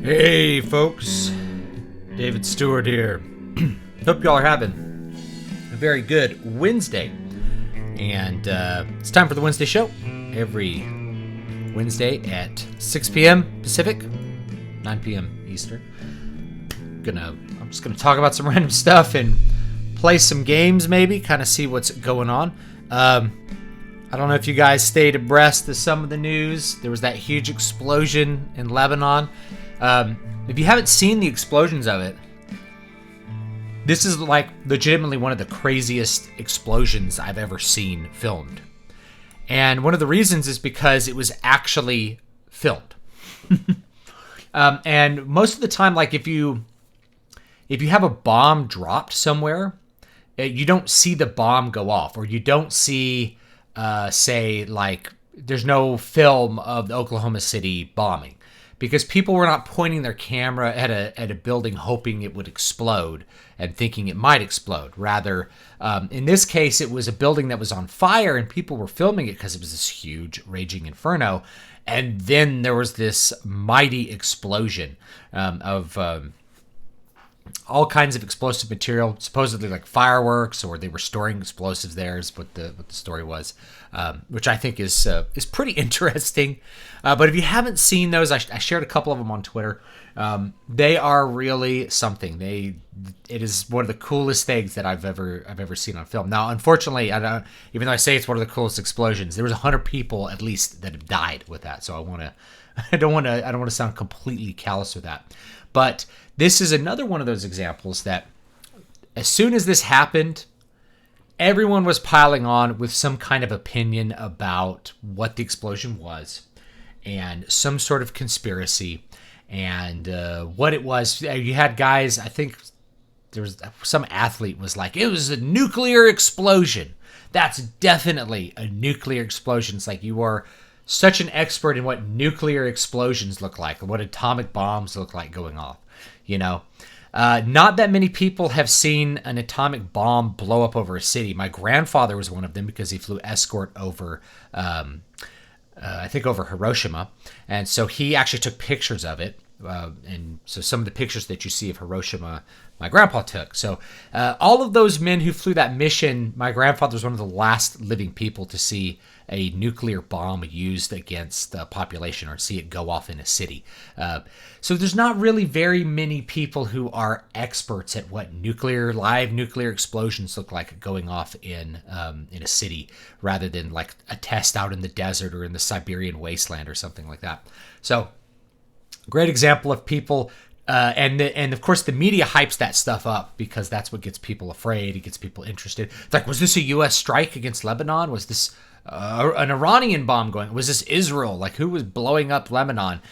Hey folks, David Stewart here. Hope y'all are having a very good Wednesday. And it's time for the Wednesday show. Every Wednesday at 6 p.m. Pacific, 9 p.m. Eastern. I'm just gonna talk about some random stuff and play some games, maybe, kind of see what's going on. I don't know if you guys stayed abreast of some of the news. There was that huge explosion in Lebanon. If you haven't seen the explosions of it, this is like legitimately one of the craziest explosions I've ever seen filmed. And one of the reasons is because it was actually filmed. And most of the time, like if you have a bomb dropped somewhere, you don't see the bomb go off, or you don't see, say, like there's no film of the Oklahoma City bombing. Because people were not pointing their camera at a building hoping it would explode and thinking it might explode. Rather, in this case, it was a building that was on fire and people were filming it because it was this huge raging inferno. And then there was this mighty explosion of all kinds of explosive material, supposedly like fireworks, or they were storing explosives there is what the story was, which I think is pretty interesting. But if you haven't seen those, I shared a couple of them on Twitter. They are really something. It is one of the coolest things that I've ever seen on film. Now, unfortunately, even though I say it's one of the coolest explosions, there was 100 people at least that have died with that. So I don't want to sound completely callous with that. But this is another one of those examples that as soon as this happened, everyone was piling on with some kind of opinion about what the explosion was and some sort of conspiracy and what it was. You had guys, I think there was some athlete was like, it was a nuclear explosion. That's definitely a nuclear explosion. It's like you are such an expert in what nuclear explosions look like, what atomic bombs look like going off, you know. Not that many people have seen an atomic bomb blow up over a city. My grandfather was one of them because he flew escort over, I think over Hiroshima. And so he actually took pictures of it. And so some of the pictures that you see of Hiroshima, my grandpa took. So all of those men who flew that mission, my grandfather was one of the last living people to see a nuclear bomb used against the population or see it go off in a city. So there's not really very many people who are experts at what live nuclear explosions look like going off in a city, rather than like a test out in the desert or in the Siberian wasteland or something like that. So great example of people, and of course the media hypes that stuff up because that's what gets people afraid. It gets people interested. It's like, was this a U.S. strike against Lebanon? Was this an Iranian bomb going? Was this Israel? Like, who was blowing up Lebanon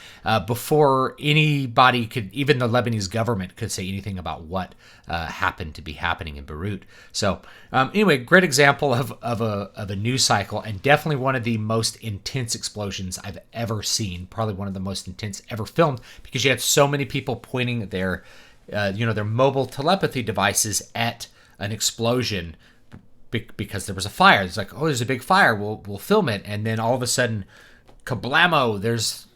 before anybody could, even the Lebanese government could say anything about what happened to be happening in Beirut? So anyway, great example of a news cycle, and definitely one of the most intense explosions I've ever seen. Probably one of the most intense ever filmed, because you had so many people pointing their mobile telepathy devices at an explosion because there was a fire. It's like, oh, there's a big fire. We'll film it. And then all of a sudden, kablamo, there's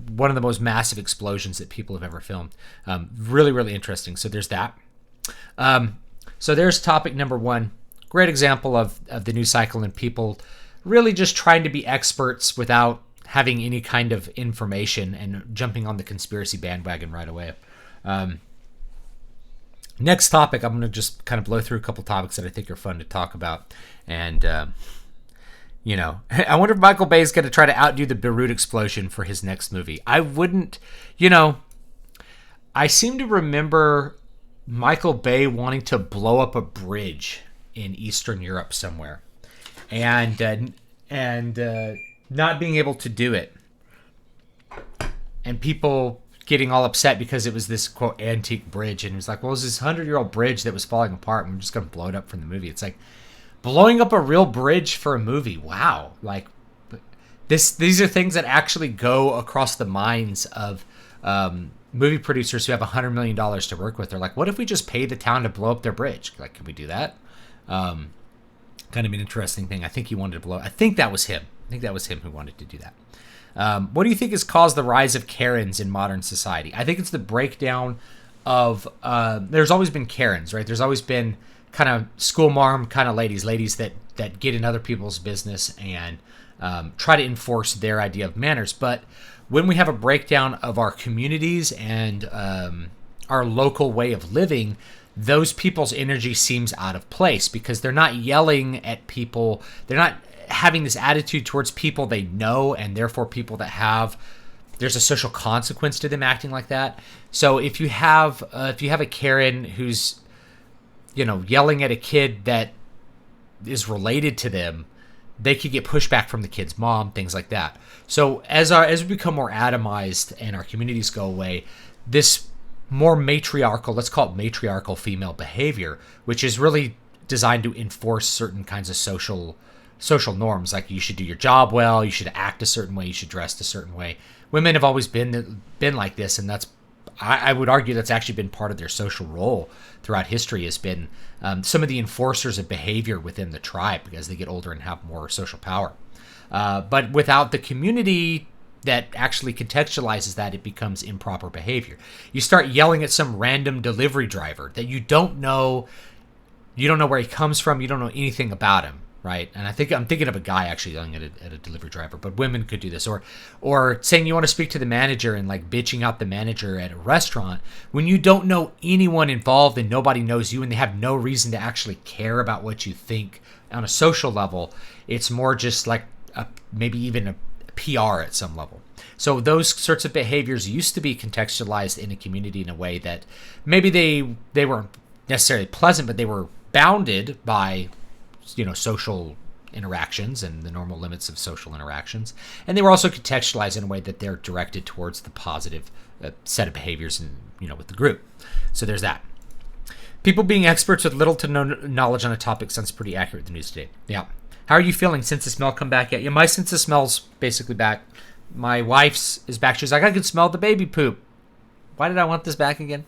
one of the most massive explosions that people have ever filmed. Really, really interesting. So there's that. So there's topic number one. Great example of the news cycle and people really just trying to be experts without having any kind of information and jumping on the conspiracy bandwagon right away. Next topic, I'm going to just kind of blow through a couple topics that I think are fun to talk about. And, I wonder if Michael Bay is going to try to outdo the Beirut explosion for his next movie. I wouldn't, I seem to remember Michael Bay wanting to blow up a bridge in Eastern Europe somewhere and not being able to do it. And people getting all upset because it was this, quote, antique bridge. And it was like, well, it was this 100-year-old bridge that was falling apart, and we're just going to blow it up from the movie. It's like, blowing up a real bridge for a movie. Wow. Like, these are things that actually go across the minds of movie producers who have $100 million to work with. They're like, what if we just pay the town to blow up their bridge? Like, can we do that? Kind of an interesting thing. I think he wanted to blow. I think that was him. who wanted to do that. What do you think has caused the rise of Karens in modern society? I think it's the breakdown of there's always been Karens, right? There's always been kind of school marm kind of ladies that get in other people's business and try to enforce their idea of manners. But when we have a breakdown of our communities and our local way of living, those people's energy seems out of place because they're not yelling at people. They're not having this attitude towards people they know, and therefore people that have, there's a social consequence to them acting like that. So if you have a Karen who's, yelling at a kid that is related to them, they could get pushback from the kid's mom, things like that. So as we become more atomized and our communities go away, this more matriarchal, let's call it matriarchal female behavior, which is really designed to enforce certain kinds of social norms, like you should do your job well, you should act a certain way, you should dress a certain way. Women have always been like this, and that's, I would argue that's actually been part of their social role throughout history, has been some of the enforcers of behavior within the tribe as they get older and have more social power. But without the community that actually contextualizes that, it becomes improper behavior. You start yelling at some random delivery driver that you don't know where he comes from, you don't know anything about him, right? And I'm thinking of a guy actually yelling at a delivery driver, but women could do this. Or saying you want to speak to the manager and like bitching out the manager at a restaurant when you don't know anyone involved and nobody knows you and they have no reason to actually care about what you think on a social level. It's more just like maybe even a PR at some level. So those sorts of behaviors used to be contextualized in a community in a way that maybe they weren't necessarily pleasant, but they were bounded by social interactions and the normal limits of social interactions, and they were also contextualized in a way that they're directed towards the positive set of behaviors and with the group. So there's that. People being experts with little to no knowledge on a topic sounds pretty accurate in the news today. Yeah. How are you feeling? Sense of smell come back yet? Yeah, my sense of smell's basically back. My wife's is back. She's like, I can smell the baby poop. Why did I want this back again?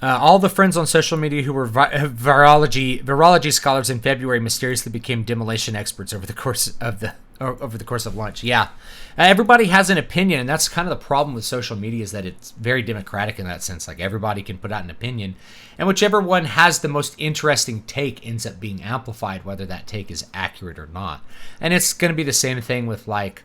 All the friends on social media who were virology scholars in February mysteriously became demolition experts over the course of lunch. Yeah, everybody has an opinion, and that's kind of the problem with social media, is that it's very democratic in that sense. Like everybody can put out an opinion, and whichever one has the most interesting take ends up being amplified, whether that take is accurate or not. And it's going to be the same thing with like.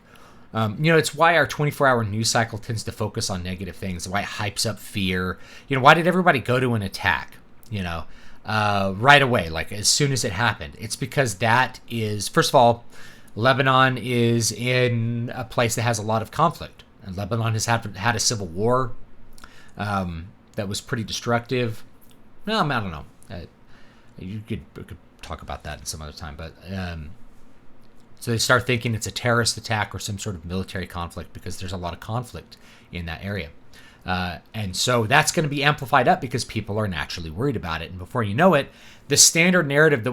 It's why our 24-hour news cycle tends to focus on negative things, why it hypes up fear. Why did everybody go to an attack, right away, like as soon as it happened? It's because that is, first of all, Lebanon is in a place that has a lot of conflict. And Lebanon has had a civil war that was pretty destructive. No, I don't know. You could talk about that in some other time, but... So they start thinking it's a terrorist attack or some sort of military conflict because there's a lot of conflict in that area. And so that's going to be amplified up because people are naturally worried about it. And before you know it, the standard narrative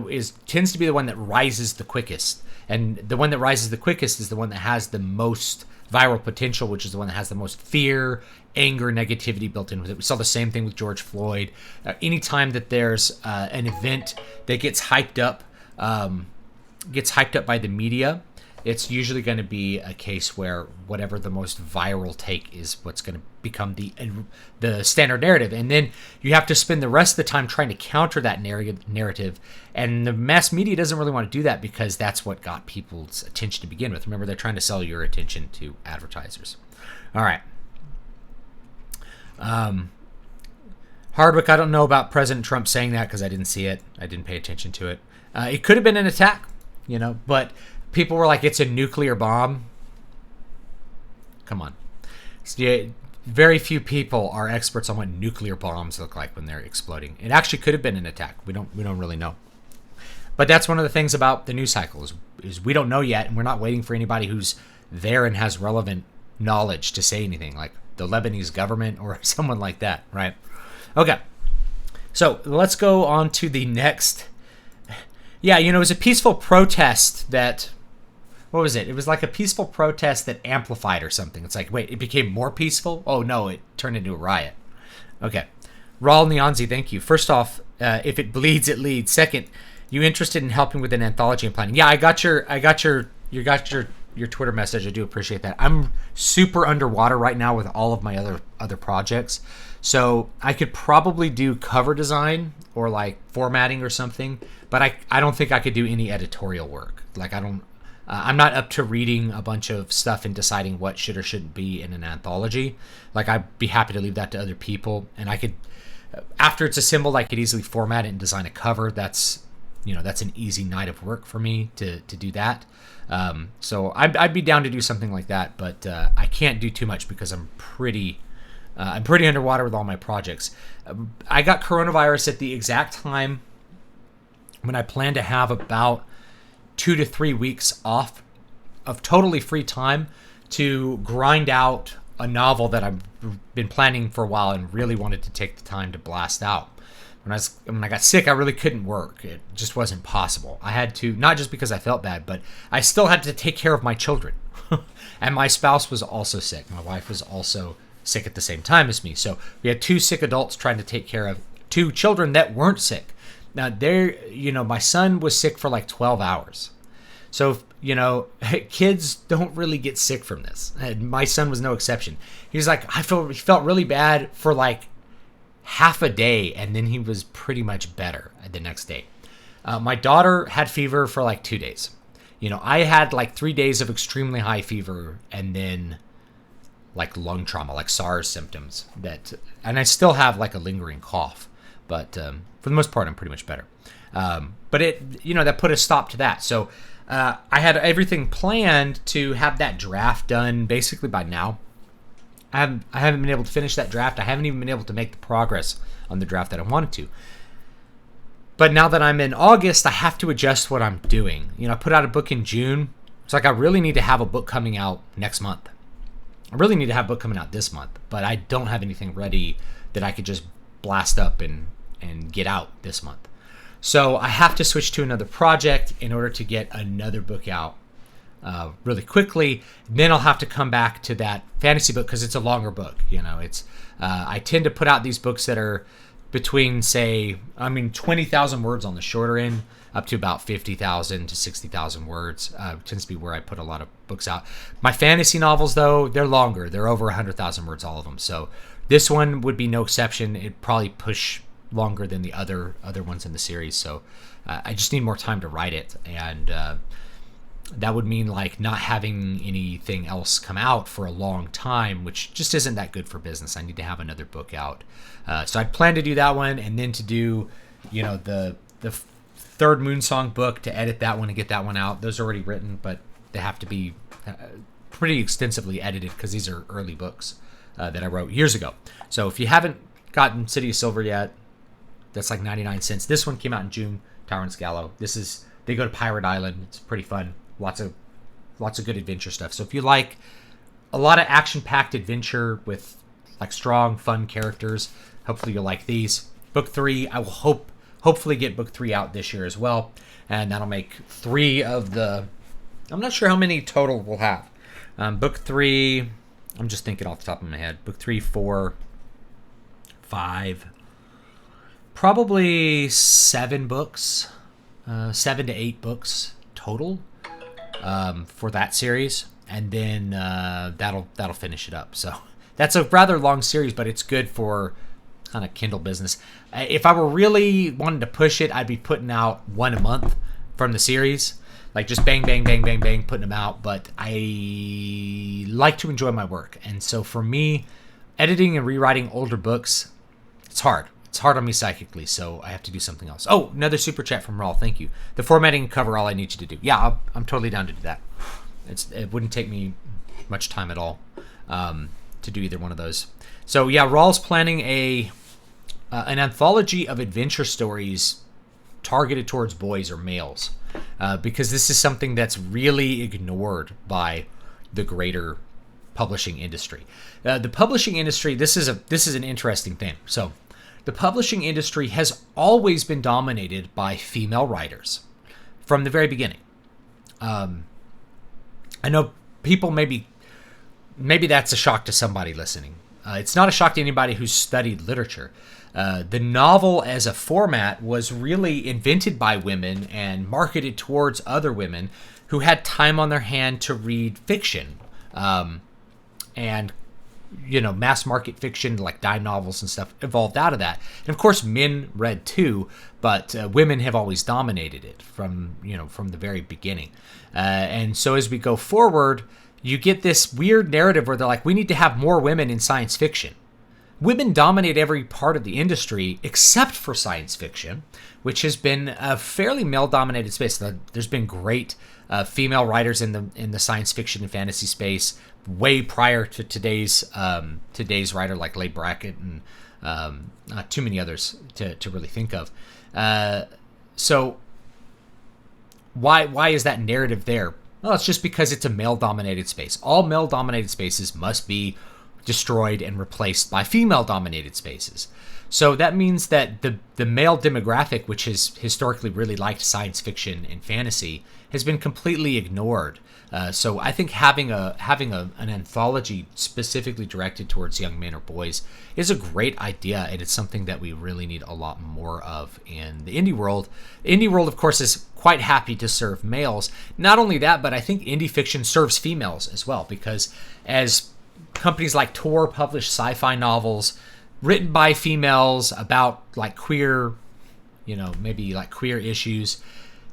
tends to be the one that rises the quickest. And the one that rises the quickest is the one that has the most viral potential, which is the one that has the most fear, anger, negativity built in with it. We saw the same thing with George Floyd. Anytime that there's an event that gets hyped up by the media, it's usually going to be a case where whatever the most viral take is what's going to become the standard narrative. And then you have to spend the rest of the time trying to counter that narrative. And the mass media doesn't really want to do that because that's what got people's attention to begin with. Remember, they're trying to sell your attention to advertisers. All right. Hardwick, I don't know about President Trump saying that because I didn't see it. I didn't pay attention to it. It could have been an attack, but people were like, it's a nuclear bomb. Come on. Very few people are experts on what nuclear bombs look like when they're exploding. It actually could have been an attack. We don't really know. But that's one of the things about the news cycle is we don't know yet, and we're not waiting for anybody who's there and has relevant knowledge to say anything, like the Lebanese government or someone like that, right? Okay. So let's go on to the next. Yeah, it was a peaceful protest that, what was it? It was like a peaceful protest that amplified or something. It's like, wait, it became more peaceful? Oh, no, it turned into a riot. Okay. Raul Neonzi, thank you. First off, if it bleeds, it leads. Second, You interested in helping with an anthology and planning? Yeah, your Twitter message. I do appreciate that. I'm super underwater right now with all of my other projects. So I could probably do cover design or like formatting or something, but I don't think I could do any editorial work. Like I'm not up to reading a bunch of stuff and deciding what should or shouldn't be in an anthology. Like I'd be happy to leave that to other people, and I could, after it's assembled, I could easily format it and design a cover. That's an easy night of work for me to do that. So I'd be down to do something like that, but I can't do too much because I'm pretty underwater with all my projects. I got coronavirus at the exact time when I plan to have about 2 to 3 weeks off of totally free time to grind out a novel that I've been planning for a while and really wanted to take the time to blast out. When I got sick, I really couldn't work. It just wasn't possible. I had to, not just because I felt bad, but I still had to take care of my children. And my spouse was also sick. My wife was also sick at the same time as me. So we had 2 sick adults trying to take care of 2 children that weren't sick. Now, my son was sick for like 12 hours. So, kids don't really get sick from this. And my son was no exception. He was like, he felt really bad for like half a day, and then he was pretty much better the next day. My daughter had fever for like 2 days. I had like 3 days of extremely high fever, and then like lung trauma, like SARS symptoms and I still have like a lingering cough, but for the most part, I'm pretty much better. But that put a stop to that. So I had everything planned to have that draft done basically by now. I haven't been able to finish that draft. I haven't even been able to make the progress on the draft that I wanted to. But now that I'm in August, I have to adjust what I'm doing. I put out a book in June. It's like I really need to have a book coming out next month. I really need to have a book coming out this month, but I don't have anything ready that I could just blast up and get out this month. So I have to switch to another project in order to get another book out really quickly. Then I'll have to come back to that fantasy book because it's a longer book. I tend to put out these books that are between 20,000 words on the shorter end up to about 50,000 to 60,000 words. Tends to be where I put a lot of books out. My fantasy novels, though, they're longer. They're over 100,000 words, all of them. So this one would be no exception. It'd probably push longer than the other ones in the series. So I just need more time to write it, and that would mean like not having anything else come out for a long time, which just isn't that good for business. I need to have another book out. So I plan to do that one, and then to do, the third Moonsong book, to edit that one and get that one out. Those are already written, but they have to be pretty extensively edited because these are early books that I wrote years ago. So if you haven't gotten City of Silver yet, that's like 99 cents. This one came out in June, Tower and Scallow. They go to Pirate Island. It's pretty fun. Lots of good adventure stuff. So if you like a lot of action-packed adventure with like strong, fun characters, hopefully you'll like these. Book 3, I will hopefully get book 3 out this year as well, and that'll make 3 of the. I'm not sure how many total we'll have. Book 3, I'm just thinking off the top of my head. Book 3, 4, 5, probably 7 books, 7 to 8 books total. For that series, and then that'll finish it up. So that's a rather long series, but it's good for kind of Kindle business. If I were really wanting to push it, I'd be putting out 1 a month from the series, like just bang, bang, bang, bang, bang, putting them out. But I like to enjoy my work, and so for me, editing and rewriting older books, it's hard. It's hard on me psychically, so I have to do something else. Oh, another super chat from Rawl. Thank you. The formatting and cover, all I need you to do. Yeah, I'm totally down to do that. It wouldn't take me much time at all to do either one of those. So yeah, Rawl's planning an anthology of adventure stories targeted towards boys or males, because this is something that's really ignored by the greater publishing industry. The publishing industry, this is an interesting thing. So the publishing industry has always been dominated by female writers from the very beginning. I know people maybe that's a shock to somebody listening. It's not a shock to anybody who's studied literature. The novel as a format was really invented by women and marketed towards other women who had time on their hand to read fiction. And mass market fiction like dime novels and stuff evolved out of that. And of course, men read too, but women have always dominated it from the very beginning. And so as we go forward, you get this weird narrative where they're like, we need to have more women in science fiction. Women dominate every part of the industry except for science fiction, which has been a fairly male-dominated space. There's been great female writers in the science fiction and fantasy space way prior to today's writer like Leigh Brackett and not too many others to really think of. So why is that narrative there? Well, it's just because it's a male-dominated space. All male-dominated spaces must be destroyed and replaced by female-dominated spaces. So that means that the male demographic, which has historically really liked science fiction and fantasy, has been completely ignored. So I think having an anthology specifically directed towards young men or boys is a great idea, and it's something that we really need a lot more of in the indie world. Indie world, of course, is quite happy to serve males. Not only that, but I think indie fiction serves females as well, because as companies like Tor publish sci-fi novels written by females about like queer, maybe like queer issues,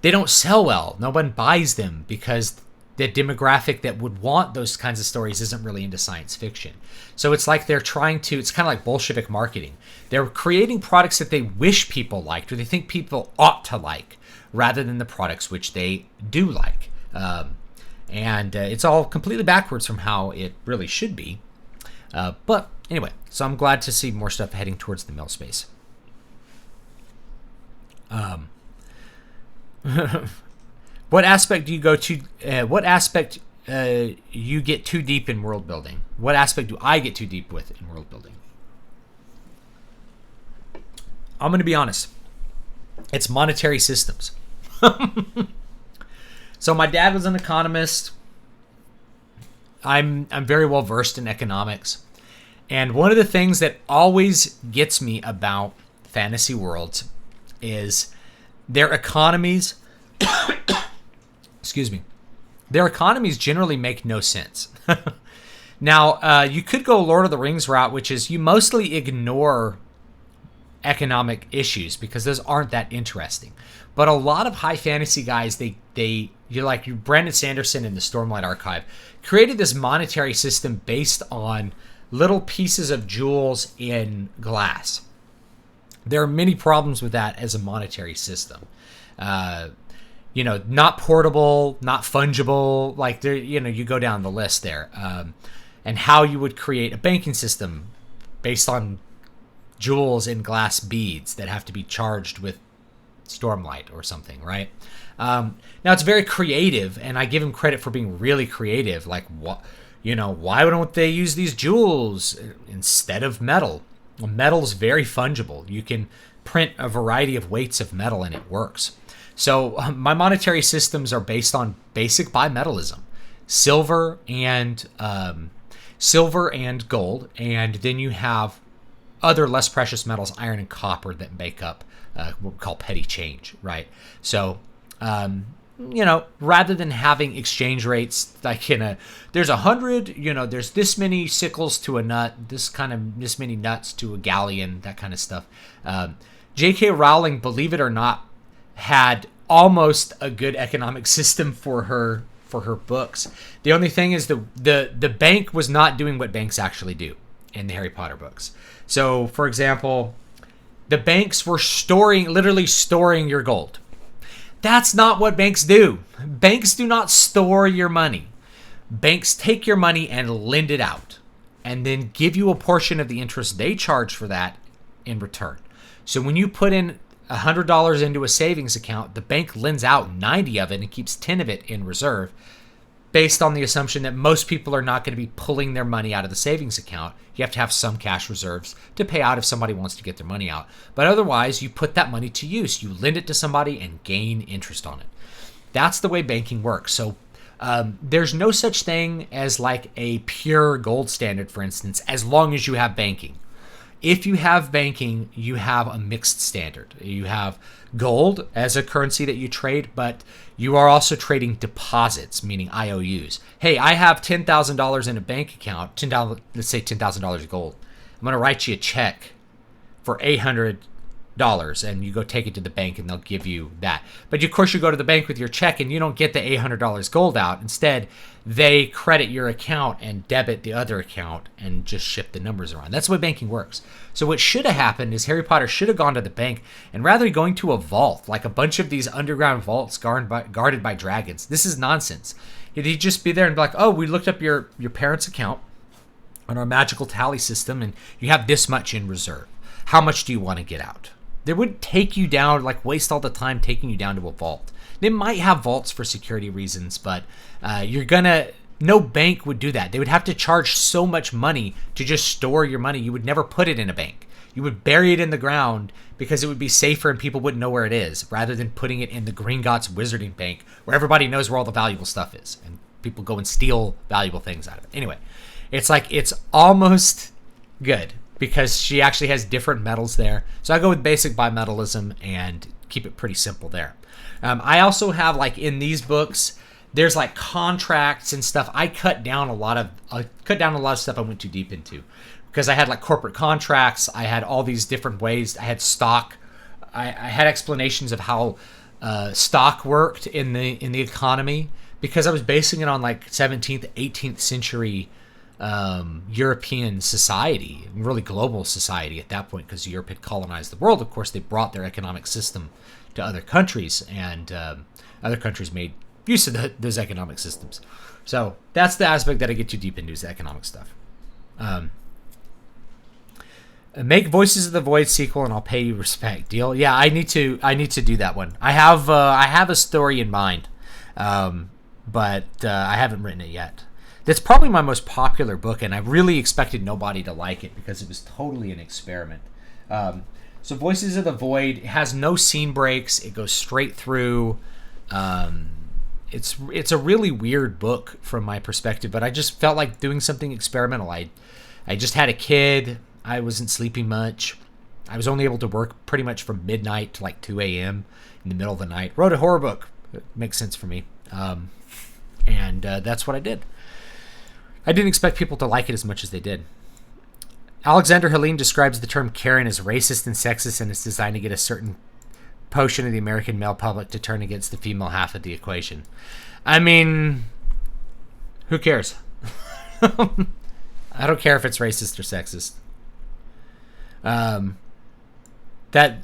they don't sell well. No one buys them because the demographic that would want those kinds of stories isn't really into science fiction. So it's like it's kind of like Bolshevik marketing. They're creating products that they wish people liked or they think people ought to like, rather than the products which they do like. And it's all completely backwards from how it really should be. But anyway, so I'm glad to see more stuff heading towards the male space. What aspect do you go to? What aspect you get too deep in world building? What aspect do I get too deep with in world building? I'm going to be honest. It's monetary systems. So my dad was an economist. I'm very well versed in economics. And one of the things that always gets me about fantasy worlds is their economies. Excuse me. Their economies generally make no sense. Now, you could go Lord of the Rings route, which is you mostly ignore economic issues because those aren't that interesting. But a lot of high fantasy guys, Brandon Sanderson in the Stormlight Archive created this monetary system based on little pieces of jewels in glass. There are many problems with that as a monetary system. Not portable, not fungible, like there, you go down the list there. And how you would create a banking system based on jewels in glass beads that have to be charged with Stormlight or something, right? Now it's very creative, and I give him credit for being really creative. Like, why don't they use these jewels instead of metal? Well, metal's very fungible. You can print a variety of weights of metal, and it works. So my monetary systems are based on basic bimetallism, silver and gold, and then you have other less precious metals, iron and copper, that make up what we call petty change, right? So, rather than having exchange rates like there's 100, there's this many sickles to a nut, this many nuts to a galleon, that kind of stuff. J.K. Rowling, believe it or not, had almost a good economic system for her books. The only thing is the bank was not doing what banks actually do in the Harry Potter books. So, for example, the banks were literally storing your gold. That's not what banks do. Banks do not store your money. Banks take your money and lend it out, and then give you a portion of the interest they charge for that in return. So when you put in $100 into a savings account, the bank lends out 90 of it and keeps 10 of it in reserve, based on the assumption that most people are not going to be pulling their money out of the savings account. You have to have some cash reserves to pay out if somebody wants to get their money out. But otherwise, you put that money to use. You lend it to somebody and gain interest on it. That's the way banking works. So There's no such thing as like a pure gold standard, for instance, as long as you have banking. If you have banking, you have a mixed standard. You have gold as a currency that you trade, but you are also trading deposits, meaning IOUs. Hey, I have $10,000 in a bank account, let's say $10,000 of gold. I'm going to write you a check for $800, and you go take it to the bank and they'll give you that. But of course you go to the bank with your check and you don't get the $800 gold out. Instead, they credit your account and debit the other account and just shift the numbers around. That's the way banking works. So what should have happened is Harry Potter should have gone to the bank, and rather than going to a vault, like a bunch of these underground vaults guarded by dragons, this is nonsense. He'd just be there and be like, oh, we looked up your parents' account on our magical tally system, and you have this much in reserve. How much do you want to get out? They wouldn't take you down, like waste all the time taking you down to a vault. They might have vaults for security reasons, but no bank would do that. They would have to charge so much money to just store your money. You would never put it in a bank. You would bury it in the ground because it would be safer and people wouldn't know where it is, rather than putting it in the Gringotts Wizarding Bank where everybody knows where all the valuable stuff is and people go and steal valuable things out of it. Anyway, it's almost good because she actually has different metals there. So I go with basic bimetallism and keep it pretty simple there. I also have, like, in these books, there's like contracts and stuff. I cut down a lot of stuff I went too deep into, because I had like corporate contracts. I had all these different ways. I had stock. I had explanations of how stock worked in the economy, because I was basing it on like 17th, 18th century European society, really global society at that point, because Europe had colonized the world. Of course, they brought their economic system to other countries, and other countries made use of those economic systems. So that's the aspect that I get too deep into, is the economic stuff. Make Voices of the Void sequel and I'll pay you respect. Deal? Yeah, I need to do that one. I have a story in mind, but I haven't written it yet. That's probably my most popular book, and I really expected nobody to like it because it was totally an experiment. So Voices of the Void has no scene breaks. It goes straight through. It's a really weird book from my perspective, but I just felt like doing something experimental. I just had a kid. I wasn't sleeping much. I was only able to work pretty much from midnight to like 2 a.m. in the middle of the night. Wrote a horror book. It makes sense for me. And that's what I did. I didn't expect people to like it as much as they did. Alexander Helene describes the term Karen as racist and sexist, and it's designed to get a certain portion of the American male public to turn against the female half of the equation. I mean, who cares? I don't care if it's racist or sexist. That,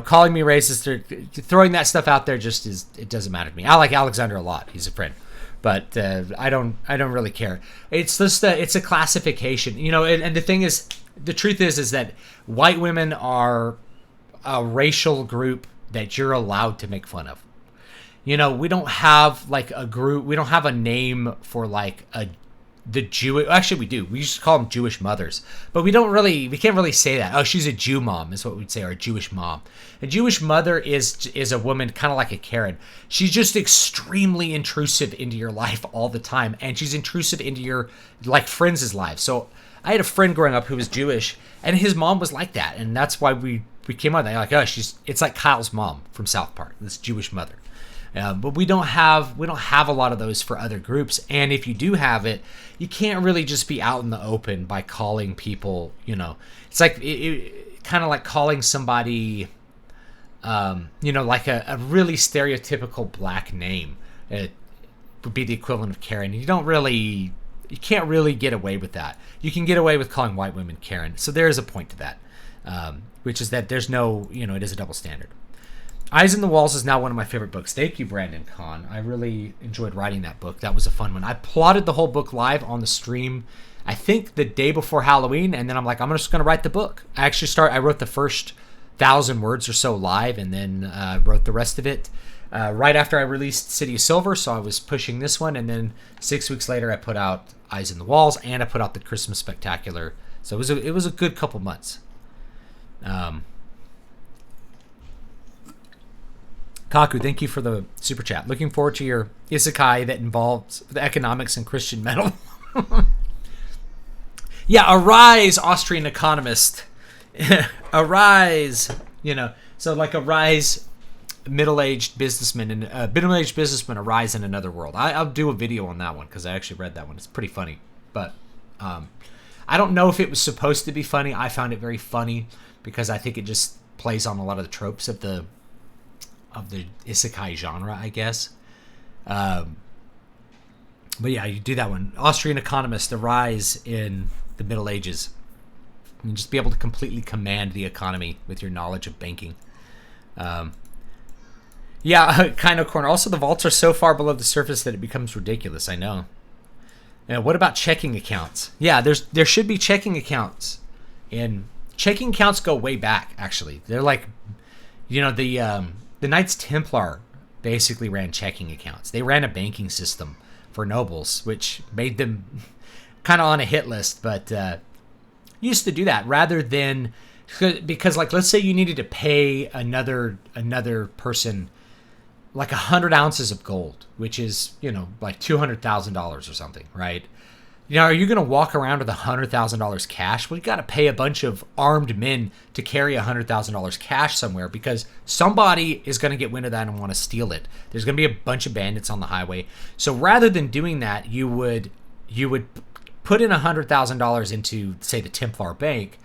calling me racist or throwing that stuff out there it doesn't matter to me. I like Alexander a lot. He's a friend. But I don't really care. It's just it's a classification, and the thing is, the truth is that white women are a racial group that you're allowed to make fun of. We don't have like a group. We don't have a name for like the Jewish. Actually, we do. We used to call them Jewish mothers, but we can't really say that. Oh, she's a Jew mom is what we'd say, or a Jewish mom. A Jewish mother is a woman kind of like a Karen. She's just extremely intrusive into your life all the time, and she's intrusive into your like friends' lives. So I had a friend growing up who was Jewish, and his mom was like that, and that's why we came on that. Like, oh, it's like Kyle's mom from South Park, this Jewish mother. But we don't have a lot of those for other groups, and if you do have it, you can't really just be out in the open by calling people. It's like kind of like calling somebody, like a really stereotypical black name. It would be the equivalent of Karen. You can't really get away with that. You can get away with calling white women Karen. So there is a point to that, which is that there's no, it is a double standard. Eyes in the Walls is now one of my favorite books. Thank you, Brandon Kahn. I really enjoyed writing that book. That was a fun one. I plotted the whole book live on the stream, I think the day before Halloween, and then I'm like, I'm just going to write the book. I wrote the first 1,000 words or so live, and then wrote the rest of it right after I released City of Silver, so I was pushing this one, and then 6 weeks later I put out Eyes in the Walls, and I put out the Christmas Spectacular. So it was a good couple months. Kaku, thank you for the super chat. Looking forward to your isekai that involves the economics and Christian metal. Yeah, arise, Austrian economist. Arise, So like arise, middle-aged businessman and middle-aged businessman arise in another world. I'll do a video on that one because I actually read that one. It's pretty funny, but I don't know if it was supposed to be funny. I found it very funny because I think it just plays on a lot of the tropes of the isekai genre, I guess. But yeah, you do that one. Austrian economist, the rise in the Middle Ages. And just be able to completely command the economy with your knowledge of banking. Yeah, kind of corner. Also, the vaults are so far below the surface that it becomes ridiculous. I know. What about checking accounts? Yeah, there should be checking accounts. And checking accounts go way back, actually. They're like, the Knights Templar basically ran checking accounts. They ran a banking system for nobles, which made them kind of on a hit list, but used to do that rather than, because like, let's say you needed to pay another person like 100 ounces of gold, which is, like $200,000 or something, right? Are you going to walk around with $100,000 cash? Well, you got to pay a bunch of armed men to carry $100,000 cash somewhere because somebody is going to get wind of that and want to steal it. There's going to be a bunch of bandits on the highway. So rather than doing that, you would put in $100,000 into, say, the Templar Bank,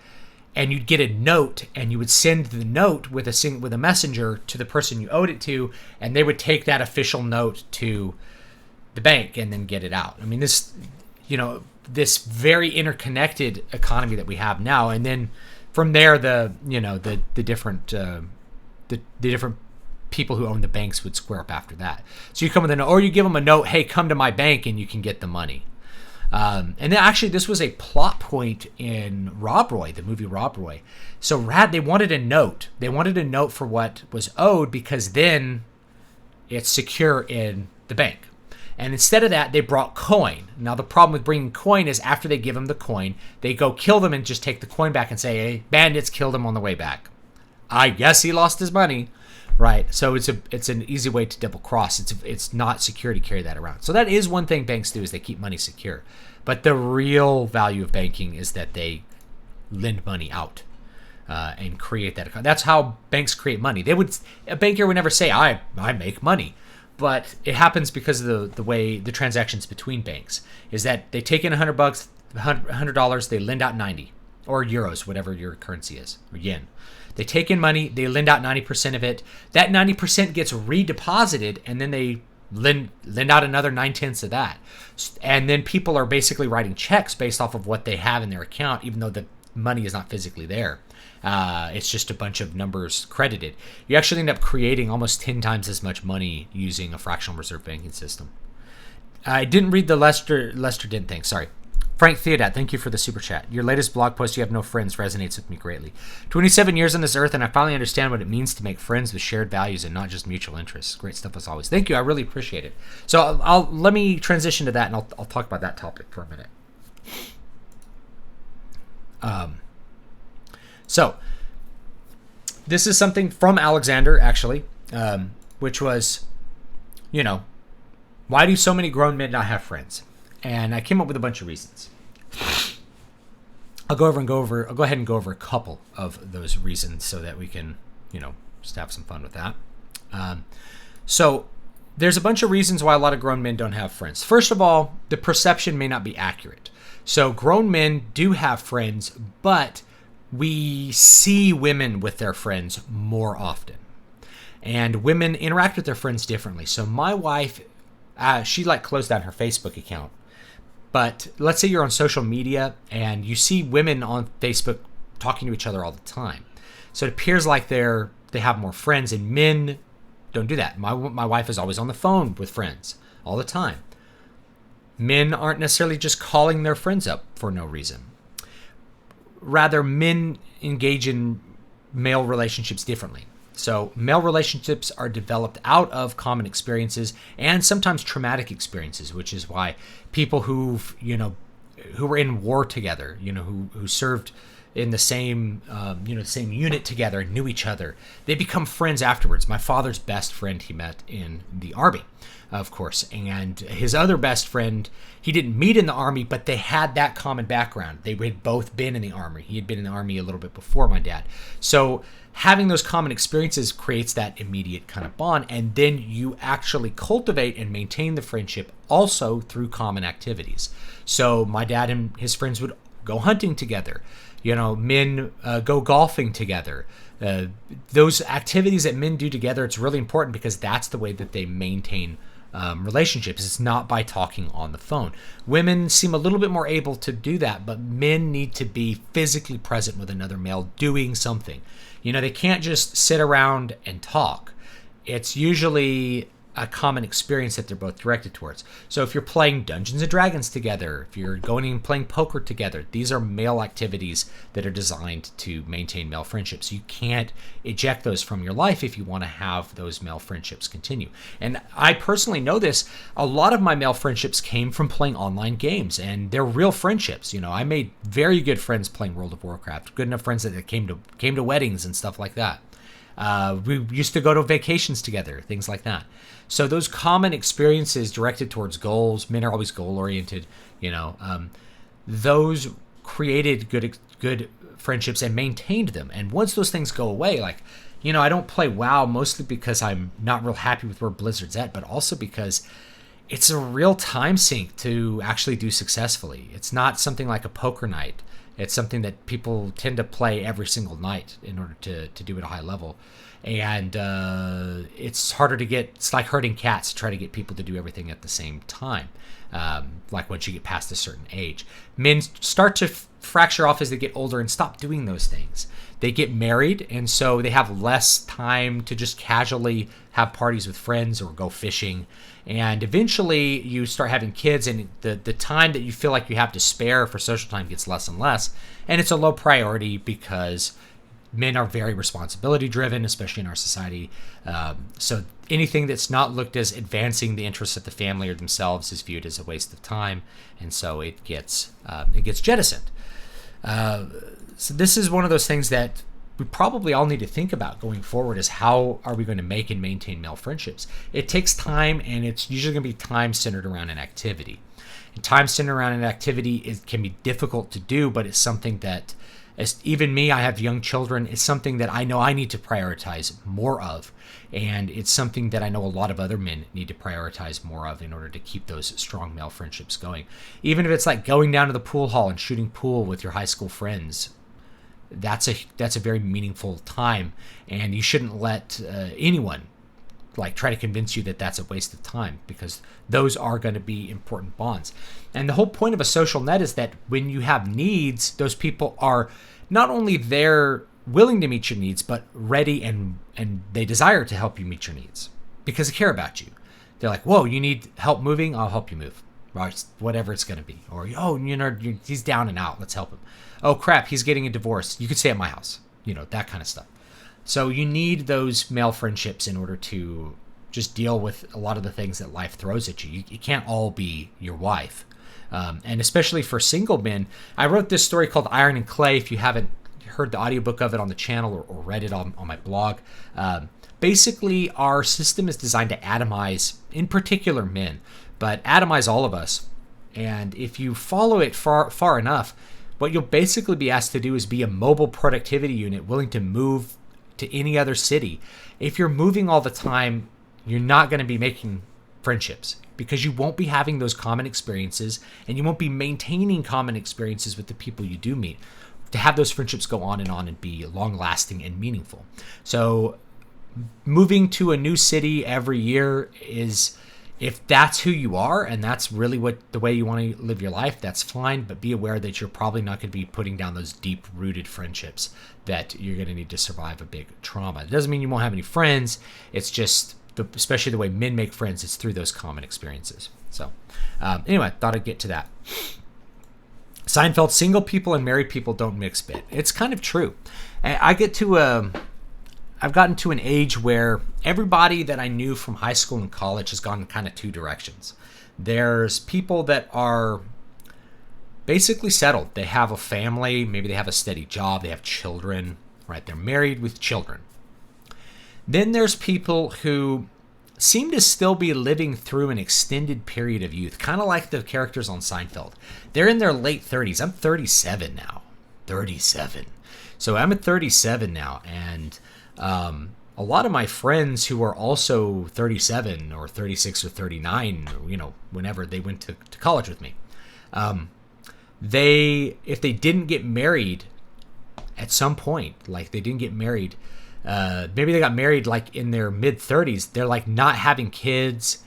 and you'd get a note, and you would send the note with a messenger to the person you owed it to, and they would take that official note to the bank and then get it out. I mean, this very interconnected economy that we have now, and then from there, the different people who own the banks would square up after that. So you come with a note, or you give them a note, hey, come to my bank, and you can get the money. And then actually, this was a plot point in Rob Roy, the movie Rob Roy. So they wanted a note. They wanted a note for what was owed because then it's secure in the bank. And instead of that, they brought coin. Now, the problem with bringing coin is after they give them the coin, they go kill them and just take the coin back and say, hey, bandits killed him on the way back. I guess he lost his money. Right, so it's an easy way to double cross. It's not secure to carry that around. So that is one thing banks do, is they keep money secure. But the real value of banking is that they lend money out and create that account. That's how banks create money. A banker would never say, I make money. But it happens because of the way the transactions between banks is that they take in $100, they lend out 90, or euros, whatever your currency is, or yen. They take in money, they lend out 90% of it. That 90% gets redeposited, and then they lend out another 9/10 of that. And then people are basically writing checks based off of what they have in their account, even though the money is not physically there. It's just a bunch of numbers credited. You actually end up creating almost 10 times as much money using a fractional reserve banking system. I didn't read the Lester didn't think, sorry. Frank Theodat, thank you for the super chat. Your latest blog post, You Have No Friends, resonates with me greatly. 27 years on this earth, and I finally understand what it means to make friends with shared values and not just mutual interests. Great stuff as always. Thank you. I really appreciate it. So let me transition to that, and I'll talk about that topic for a minute. So this is something from Alexander, actually, which was, why do so many grown men not have friends? And I came up with a bunch of reasons. I'll go ahead and go over a couple of those reasons so that we can, just have some fun with that. So there's a bunch of reasons why a lot of grown men don't have friends. First of all, the perception may not be accurate. So grown men do have friends, but we see women with their friends more often. And women interact with their friends differently. So my wife, she closed down her Facebook account. But let's say you're on social media and you see women on Facebook talking to each other all the time. So it appears like they have more friends, and men don't do that. My wife is always on the phone with friends all the time. Men aren't necessarily just calling their friends up for no reason. Rather, men engage in male relationships differently. So male relationships are developed out of common experiences and sometimes traumatic experiences, which is why people who were in war together, who served in the same same unit together and knew each other. They become friends afterwards. My father's best friend he met in the army, of course, and his other best friend he didn't meet in the army, but they had that common background. They had both been in the army. He had been in the army a little bit before my dad. So having those common experiences creates that immediate kind of bond, and then you actually cultivate and maintain the friendship also through common activities. So my dad and his friends would go hunting together. Men go golfing together. Those activities that men do together, it's really important because that's the way that they maintain relationships. It's not by talking on the phone. Women seem a little bit more able to do that, but men need to be physically present with another male doing something. They can't just sit around and talk. It's usually a common experience that they're both directed towards. So if you're playing Dungeons and Dragons together, if you're going and playing poker together, these are male activities that are designed to maintain male friendships. You can't eject those from your life if you want to have those male friendships continue. And I personally know this. A lot of my male friendships came from playing online games, and they're real friendships. I made very good friends playing World of Warcraft, good enough friends that came to weddings and stuff like that. We used to go to vacations together, things like that. So those common experiences directed towards goals, men are always goal-oriented, those created good friendships and maintained them. And once those things go away, I don't play WoW mostly because I'm not real happy with where Blizzard's at, but also because it's a real time sink to actually do successfully. It's not something like a poker night. It's something that people tend to play every single night in order to do it at a high level. And it's harder to get, it's like herding cats to try to get people to do everything at the same time. Like once you get past a certain age. Men start to fracture off as they get older and stop doing those things. They get married, and so they have less time to just casually have parties with friends or go fishing. And eventually you start having kids, and the time that you feel like you have to spare for social time gets less and less. And it's a low priority because men are very responsibility driven, especially in our society. So anything that's not looked as advancing the interests of the family or themselves is viewed as a waste of time. And so it gets jettisoned. So this is one of those things that we probably all need to think about going forward, is how are we going to make and maintain male friendships? It takes time, and it's usually going to be time centered around an activity. And time centered around an activity, it can be difficult to do, but it's something that, as even me, I have young children, it's something that I know I need to prioritize more of. And it's something that I know a lot of other men need to prioritize more of in order to keep those strong male friendships going. Even if it's like going down to the pool hall and shooting pool with your high school friends, that's a very meaningful time, and you shouldn't let anyone try to convince you that that's a waste of time, because those are going to be important bonds. And the whole point of a social net is that when you have needs, those people are not only there willing to meet your needs, but ready and they desire to help you meet your needs because they care about you. They're like, whoa, you need help moving? I'll help you move. Or whatever it's going to be. Or, he's down and out. Let's help him. Oh, crap, he's getting a divorce. You could stay at my house. That kind of stuff. So you need those male friendships in order to just deal with a lot of the things that life throws at you. You can't all be your wife. And especially for single men, I wrote this story called Iron and Clay. If you haven't heard the audiobook of it on the channel or read it on my blog, basically our system is designed to atomize, in particular men, but atomize all of us. And if you follow it far enough, what you'll basically be asked to do is be a mobile productivity unit willing to move to any other city. If you're moving all the time, you're not going to be making friendships because you won't be having those common experiences, and you won't be maintaining common experiences with the people you do meet to have those friendships go on and be long-lasting and meaningful. So moving to a new city every year is, if that's who you are and that's really the way you want to live your life, that's fine. But be aware that you're probably not going to be putting down those deep-rooted friendships that you're going to need to survive a big trauma. It doesn't mean you won't have any friends. It's just, especially the way men make friends, it's through those common experiences. So anyway, thought I'd get to that. Seinfeld, single people and married people don't mix bit. It's kind of true. I've gotten to an age where everybody that I knew from high school and college has gone in kind of two directions. There's people that are basically settled. They have a family, maybe they have a steady job, they have children, right? They're married with children. Then there's people who seem to still be living through an extended period of youth, kind of like the characters on Seinfeld. They're in their late 30s. I'm 37 now. 37. So I'm at 37 now, and a lot of my friends who are also 37 or 36 or 39, whenever they went to college with me, if they didn't get married at some point, like they didn't get married, maybe they got married like in their mid 30s, they're like not having kids.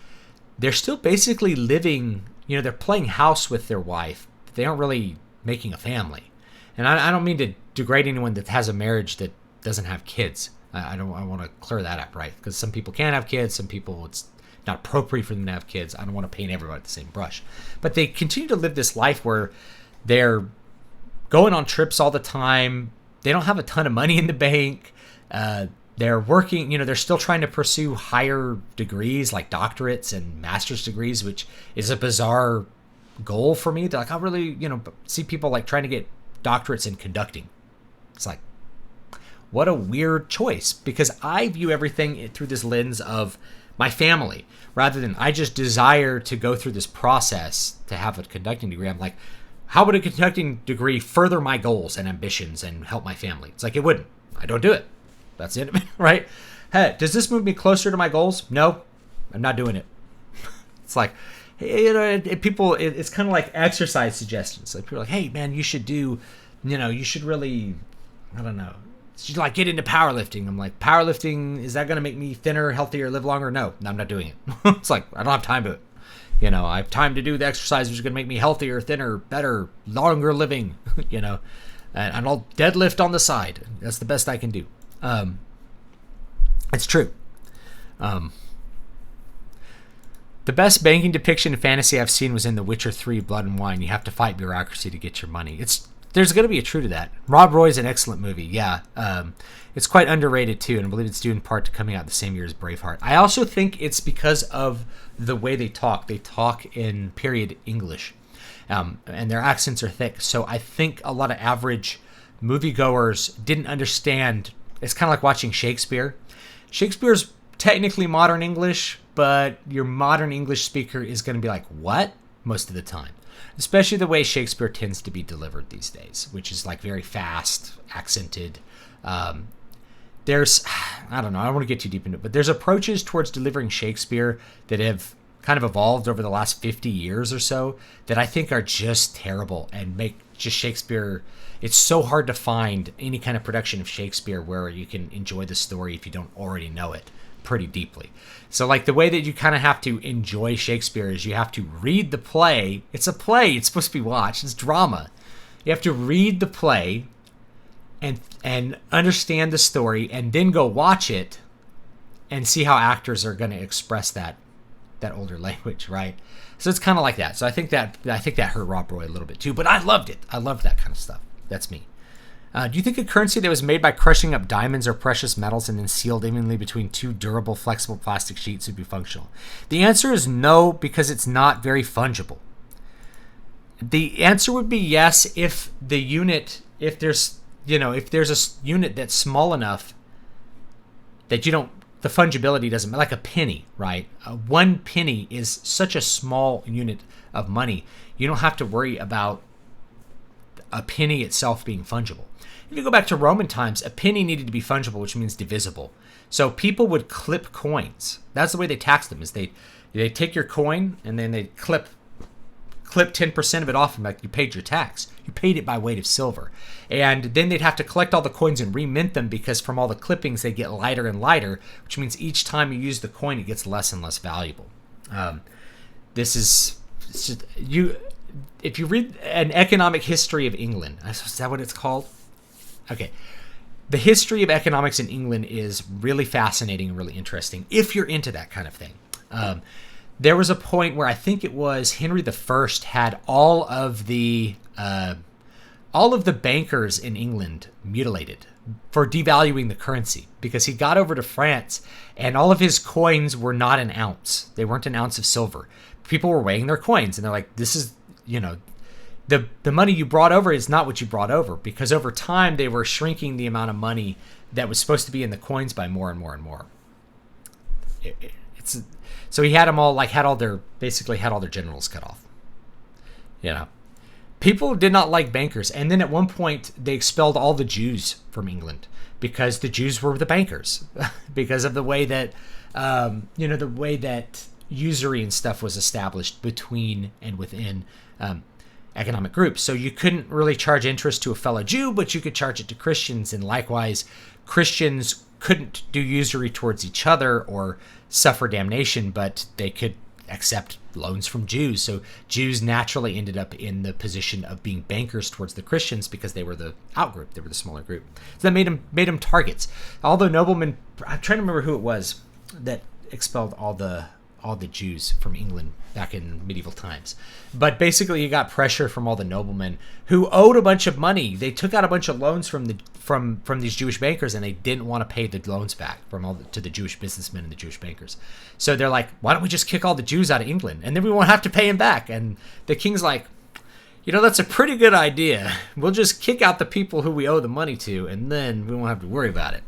They're still basically living, they're playing house with their wife. They aren't really making a family. And I don't mean to degrade anyone that has a marriage that doesn't have kids. I want to clear that up, right? Because some people can have kids, some people it's not appropriate for them to have kids. I don't want to paint everyone with the same brush. But they continue to live this life where they're going on trips all the time. They don't have a ton of money in the bank. They're working, they're still trying to pursue higher degrees like doctorates and master's degrees, which is a bizarre goal for me. They're like, I really, see people like trying to get doctorates in conducting. It's like, what a weird choice, because I view everything through this lens of my family rather than I just desire to go through this process to have a conducting degree. I'm like, how would a conducting degree further my goals and ambitions and help my family? It's like, it wouldn't. I don't do it. That's it, right? Hey, does this move me closer to my goals? No, I'm not doing it. It's like, it's kind of like exercise suggestions. Like people are like, hey, man, you should do, you should really, I don't know, you should like get into powerlifting. I'm like, powerlifting, is that going to make me thinner, healthier, live longer? No, I'm not doing it. It's like, I don't have time to it. I have time to do the exercise which is going to make me healthier, thinner, better, longer living, and I'll deadlift on the side. That's the best I can do. It's true. The best banking depiction in fantasy I've seen was in The Witcher 3 Blood and Wine. You have to fight bureaucracy to get your money. There's going to be a true to that. Rob Roy's an excellent movie. Yeah. It's quite underrated too, and I believe it's due in part to coming out the same year as Braveheart. I also think it's because of the way they talk. They talk in period English, and their accents are thick. So I think a lot of average moviegoers didn't understand. It's kind of like watching Shakespeare. Shakespeare's technically modern English, but your modern English speaker is going to be like, what? Most of the time. Especially the way Shakespeare tends to be delivered these days, which is like very fast, accented. There's, I don't know, I don't want to get too deep into it, but there's approaches towards delivering Shakespeare that have kind of evolved over the last 50 years or so that I think are just terrible and make just Shakespeare. It's so hard to find any kind of production of Shakespeare where you can enjoy the story if you don't already know it pretty deeply. So like the way that you kind of have to enjoy Shakespeare is you have to read the play. It's a play. It's supposed to be watched. It's drama. You have to read the play and understand the story and then go watch it and see how actors are going to express that older language, right? So it's kind of like that. So I think that hurt Rob Roy a little bit too, but I loved it. I loved that kind of stuff. That's me. Do you think a currency that was made by crushing up diamonds or precious metals and then sealed evenly between two durable, flexible plastic sheets would be functional? The answer is no, because it's not very fungible. The answer would be yes if the unit, if there's a unit that's small enough that the fungibility doesn't, like a penny, right? 1 penny is such a small unit of money. You don't have to worry about a penny itself being fungible. If you go back to Roman times, a penny needed to be fungible, which means divisible. So people would clip coins. That's the way they taxed them, is they take your coin and then they clip 10% of it off, and like you paid your tax. You paid it by weight of silver. And then they'd have to collect all the coins and remint them, because from all the clippings they get lighter and lighter, which means each time you use the coin it gets less and less valuable. If you read An Economic History of England, is that what it's called? Okay. The history of economics in England is really fascinating and really interesting if you're into that kind of thing. There was a point where I think it was Henry I had all of the bankers in England mutilated for devaluing the currency, because he got over to France and all of his coins were not an ounce. They weren't an ounce of silver. People were weighing their coins and they're like, this is, the money you brought over is not what you brought over, because over time they were shrinking the amount of money that was supposed to be in the coins by more and more and more. It's so he had them all like had all their generals cut off. You know, people did not like bankers, and then at one point they expelled all the Jews from England because the Jews were the bankers because of the way that the way that usury and stuff was established between and within economic groups. So you couldn't really charge interest to a fellow Jew, but you could charge it to Christians, and likewise, Christians couldn't do usury towards each other or suffer damnation, but they could accept loans from Jews. So Jews naturally ended up in the position of being bankers towards the Christians because they were the outgroup, they were the smaller group. So that made them targets. All the noblemen, I'm trying to remember who it was that expelled all the Jews from England back in medieval times. But basically you got pressure from all the noblemen who owed a bunch of money. They took out a bunch of loans from these Jewish bankers, and they didn't want to pay the loans back to the Jewish businessmen and the Jewish bankers. So they're like, why don't we just kick all the Jews out of England, and then we won't have to pay them back? And the king's like, that's a pretty good idea. We'll just kick out the people who we owe the money to, and then we won't have to worry about it.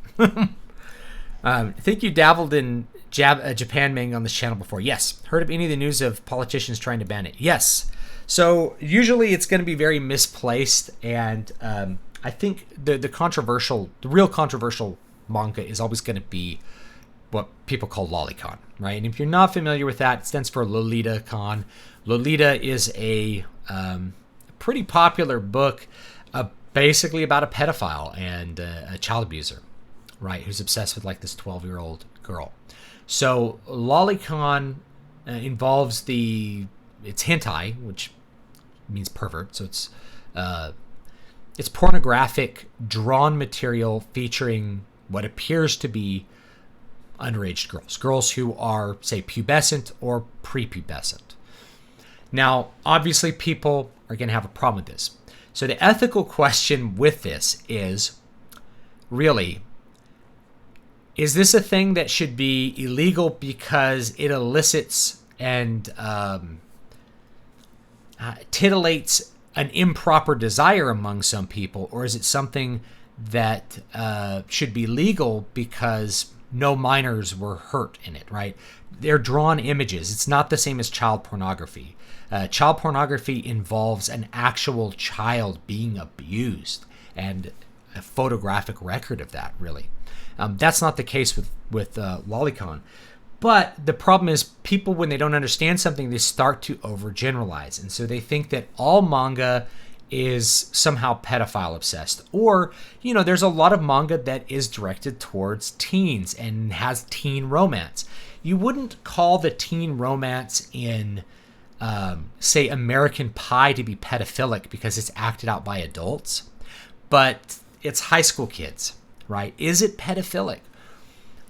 I think you dabbled in Japan manga on this channel before. Yes. Heard of any of the news of politicians trying to ban it? Yes. So usually it's going to be very misplaced, and I think the real controversial manga is always going to be what people call lolicon, right? And if you're not familiar with that, it stands for Lolita Con. Lolita is a pretty popular book, basically about a pedophile and a child abuser, right? Who's obsessed with like this 12-year-old girl. So lolicon involves it's hentai, which means pervert. So it's pornographic drawn material featuring what appears to be underage girls who are, say, pubescent or prepubescent. Now, obviously, people are going to have a problem with this. So the ethical question with this is, really, is this a thing that should be illegal because it elicits and titillates an improper desire among some people, or is it something that should be legal because no minors were hurt in it, right? They're drawn images. It's not the same as child pornography. Child pornography involves an actual child being abused and a photographic record of that, really. That's not the case with lolicon. But the problem is people, when they don't understand something, they start to overgeneralize. And so they think that all manga is somehow pedophile obsessed. Or, there's a lot of manga that is directed towards teens and has teen romance. You wouldn't call the teen romance in, say, American Pie to be pedophilic because it's acted out by adults. But it's high school kids, right? Is it pedophilic?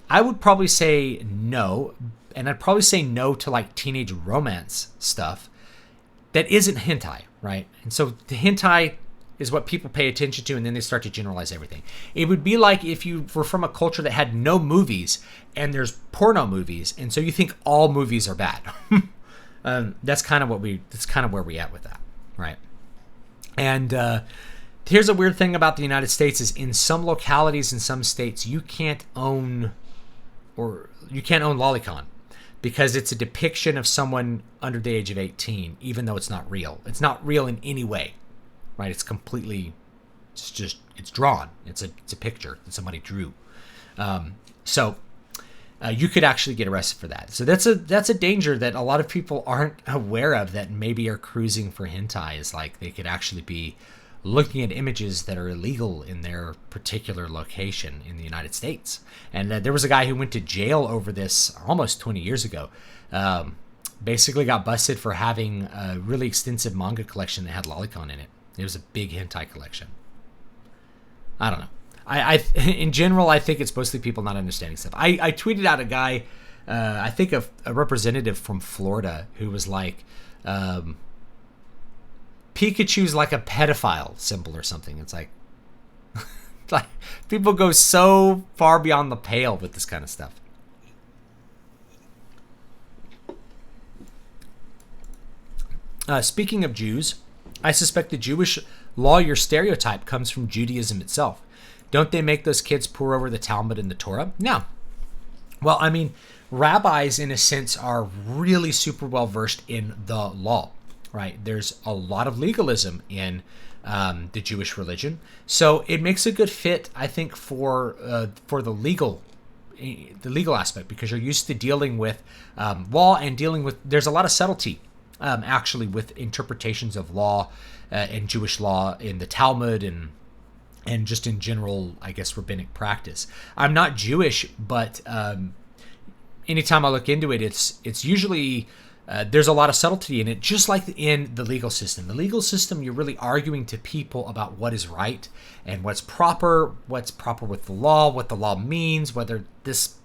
I would probably say no, and I'd probably say no to like teenage romance stuff that isn't hentai, right? And so the hentai is what people pay attention to, and then they start to generalize everything. It would be like if you were from a culture that had no movies and there's porno movies, and so you think all movies are bad. That's kind of where we at with that, right? And here's a weird thing about the United States is in some localities, in some states, you can't own lolicon because it's a depiction of someone under the age of 18, even though it's not real. It's not real in any way, right? It's drawn. It's a picture that somebody drew. So you could actually get arrested for that. So that's a danger that a lot of people aren't aware of, that maybe are cruising for hentai, is like they could actually be looking at images that are illegal in their particular location in the United States. And there was a guy who went to jail over this almost 20 years ago. Basically got busted for having a really extensive manga collection that had lolicon in it. It was a big hentai collection. I don't know. I in general, I think it's mostly people not understanding stuff. I tweeted out a guy, I think a representative from Florida, who was like, Pikachu's like a pedophile symbol or something. It's like, like people go so far beyond the pale with this kind of stuff. Speaking of Jews, I suspect the Jewish lawyer stereotype comes from Judaism itself. Don't they make those kids pore over the Talmud and the Torah? No. Well, I mean, rabbis, in a sense, are really super well versed in the law, right? There's a lot of legalism in the Jewish religion, so it makes a good fit, I think, for the legal aspect, because you're used to dealing with law and dealing with. There's a lot of subtlety, actually, with interpretations of law and Jewish law in the Talmud and just in general, I guess, rabbinic practice. I'm not Jewish, but anytime I look into it, it's usually there's a lot of subtlety in it, just like in the legal system. The legal system, you're really arguing to people about what is right and what's proper with the law, what the law means, whether this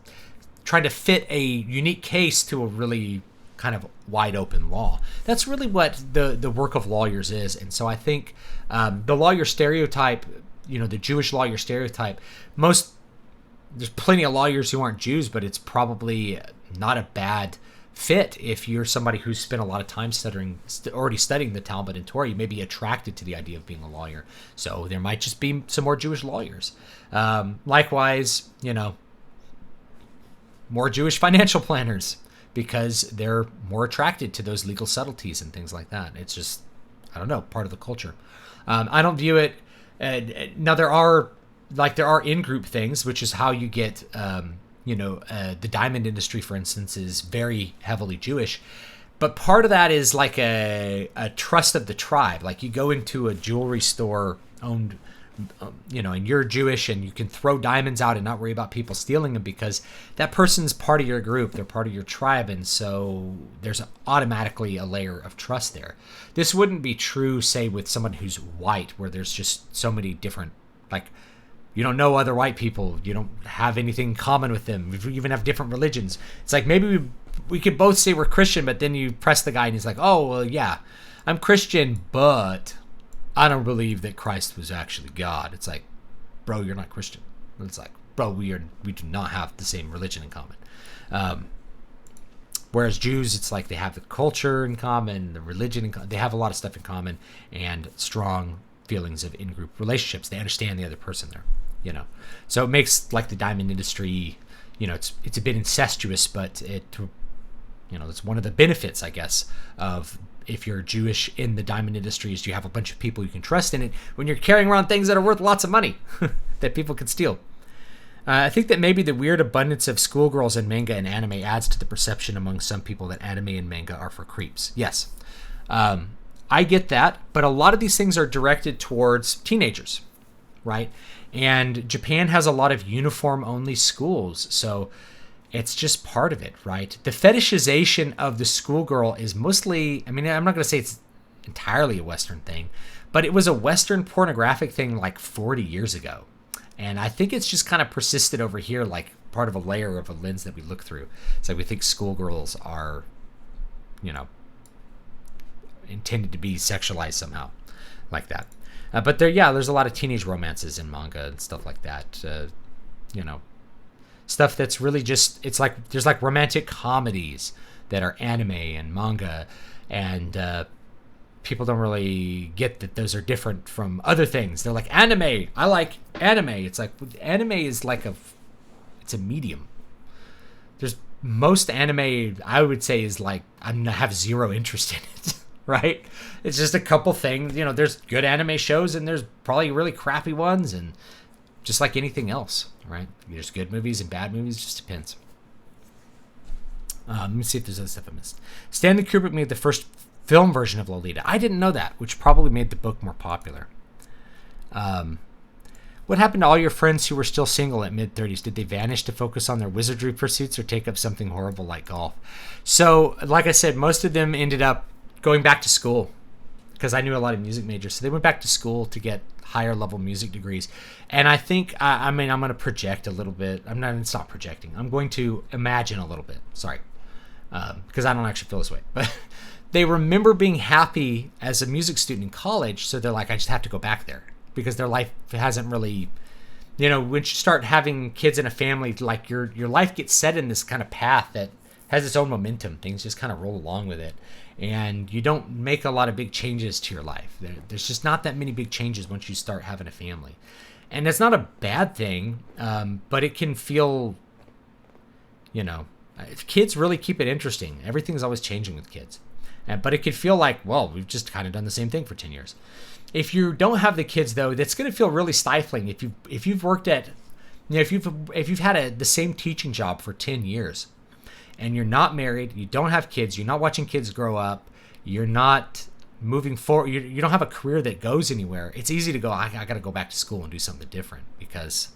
trying to fit a unique case to a really kind of wide open law. That's really what the work of lawyers is. And so I think the lawyer stereotype, the Jewish lawyer stereotype, there's plenty of lawyers who aren't Jews, but it's probably not a bad fit if you're somebody who's spent a lot of time already studying the Talmud and Torah. You may be attracted to the idea of being a lawyer. So there might just be some more Jewish lawyers. Likewise, more Jewish financial planners, because they're more attracted to those legal subtleties and things like that. It's just, I don't know, part of the culture. I don't view it. Now there are in-group things, which is how you get, the diamond industry, for instance, is very heavily Jewish. But part of that is like a trust of the tribe. Like you go into a jewelry store owned, and you're Jewish, and you can throw diamonds out and not worry about people stealing them because that person's part of your group. They're part of your tribe. And so there's automatically a layer of trust there. This wouldn't be true, say, with someone who's white, where there's just so many different, you don't know other white people. You don't have anything in common with them. We even have different religions. It's like maybe we could both say we're Christian, but then you press the guy and he's like, oh, well, yeah, I'm Christian, but I don't believe that Christ was actually God. It's like, bro, you're not Christian. It's like, bro, we do not have the same religion in common. Whereas Jews, it's like they have the culture in common, the religion in common. They have a lot of stuff in common and strong feelings of in-group relationships. They understand the other person there. So it makes like the diamond industry, it's a bit incestuous, but it's one of the benefits, I guess, of if you're Jewish in the diamond industry is you have a bunch of people you can trust in it when you're carrying around things that are worth lots of money that people can steal. I think that maybe the weird abundance of schoolgirls in manga and anime adds to the perception among some people that anime and manga are for creeps. Yes, I get that, but a lot of these things are directed towards teenagers, right? And Japan has a lot of uniform-only schools, so it's just part of it, right? The fetishization of the schoolgirl is mostly, I'm not going to say it's entirely a Western thing, but it was a Western pornographic thing like 40 years ago. And I think it's just kind of persisted over here like part of a layer of a lens that we look through. It's like we think schoolgirls are, intended to be sexualized somehow like that. But there's a lot of teenage romances in manga and stuff like that. Stuff that's really just, it's like, there's like romantic comedies that are anime and manga, and people don't really get that those are different from other things. They're like, anime, I like anime. It's like, anime is like it's a medium. There's most anime, I would say, is like, I have zero interest in it. Right? It's just a couple things. There's good anime shows and there's probably really crappy ones, and just like anything else, right? There's good movies and bad movies. It just depends. Let me see if there's other stuff I missed. Stanley Kubrick made the first film version of Lolita. I didn't know that, which probably made the book more popular. What happened to all your friends who were still single at mid-30s? Did they vanish to focus on their wizardry pursuits or take up something horrible like golf? So, like I said, most of them ended up going back to school, because I knew a lot of music majors. So they went back to school to get higher level music degrees. And I think, I'm going to project a little bit. It's not projecting. I'm going to imagine a little bit. Sorry. Because I don't actually feel this way. But they remember being happy as a music student in college. So they're like, I just have to go back there, because their life hasn't really, when you start having kids in a family, like your life gets set in this kind of path that has its own momentum. Things just kind of roll along with it. and you don't make a lot of big changes to your life. There's just not that many big changes once you start having a family. And it's not a bad thing, but it can feel, kids really keep it interesting. Everything's always changing with kids. But it could feel like, well, we've just kind of done the same thing for 10 years. If you don't have the kids, though, that's going to feel really stifling. If you've worked at, if you've had the same teaching job for 10 years, and you're not married, you don't have kids, you're not watching kids grow up, you're not moving forward, you don't have a career that goes anywhere, it's easy to go, I got to go back to school and do something different, because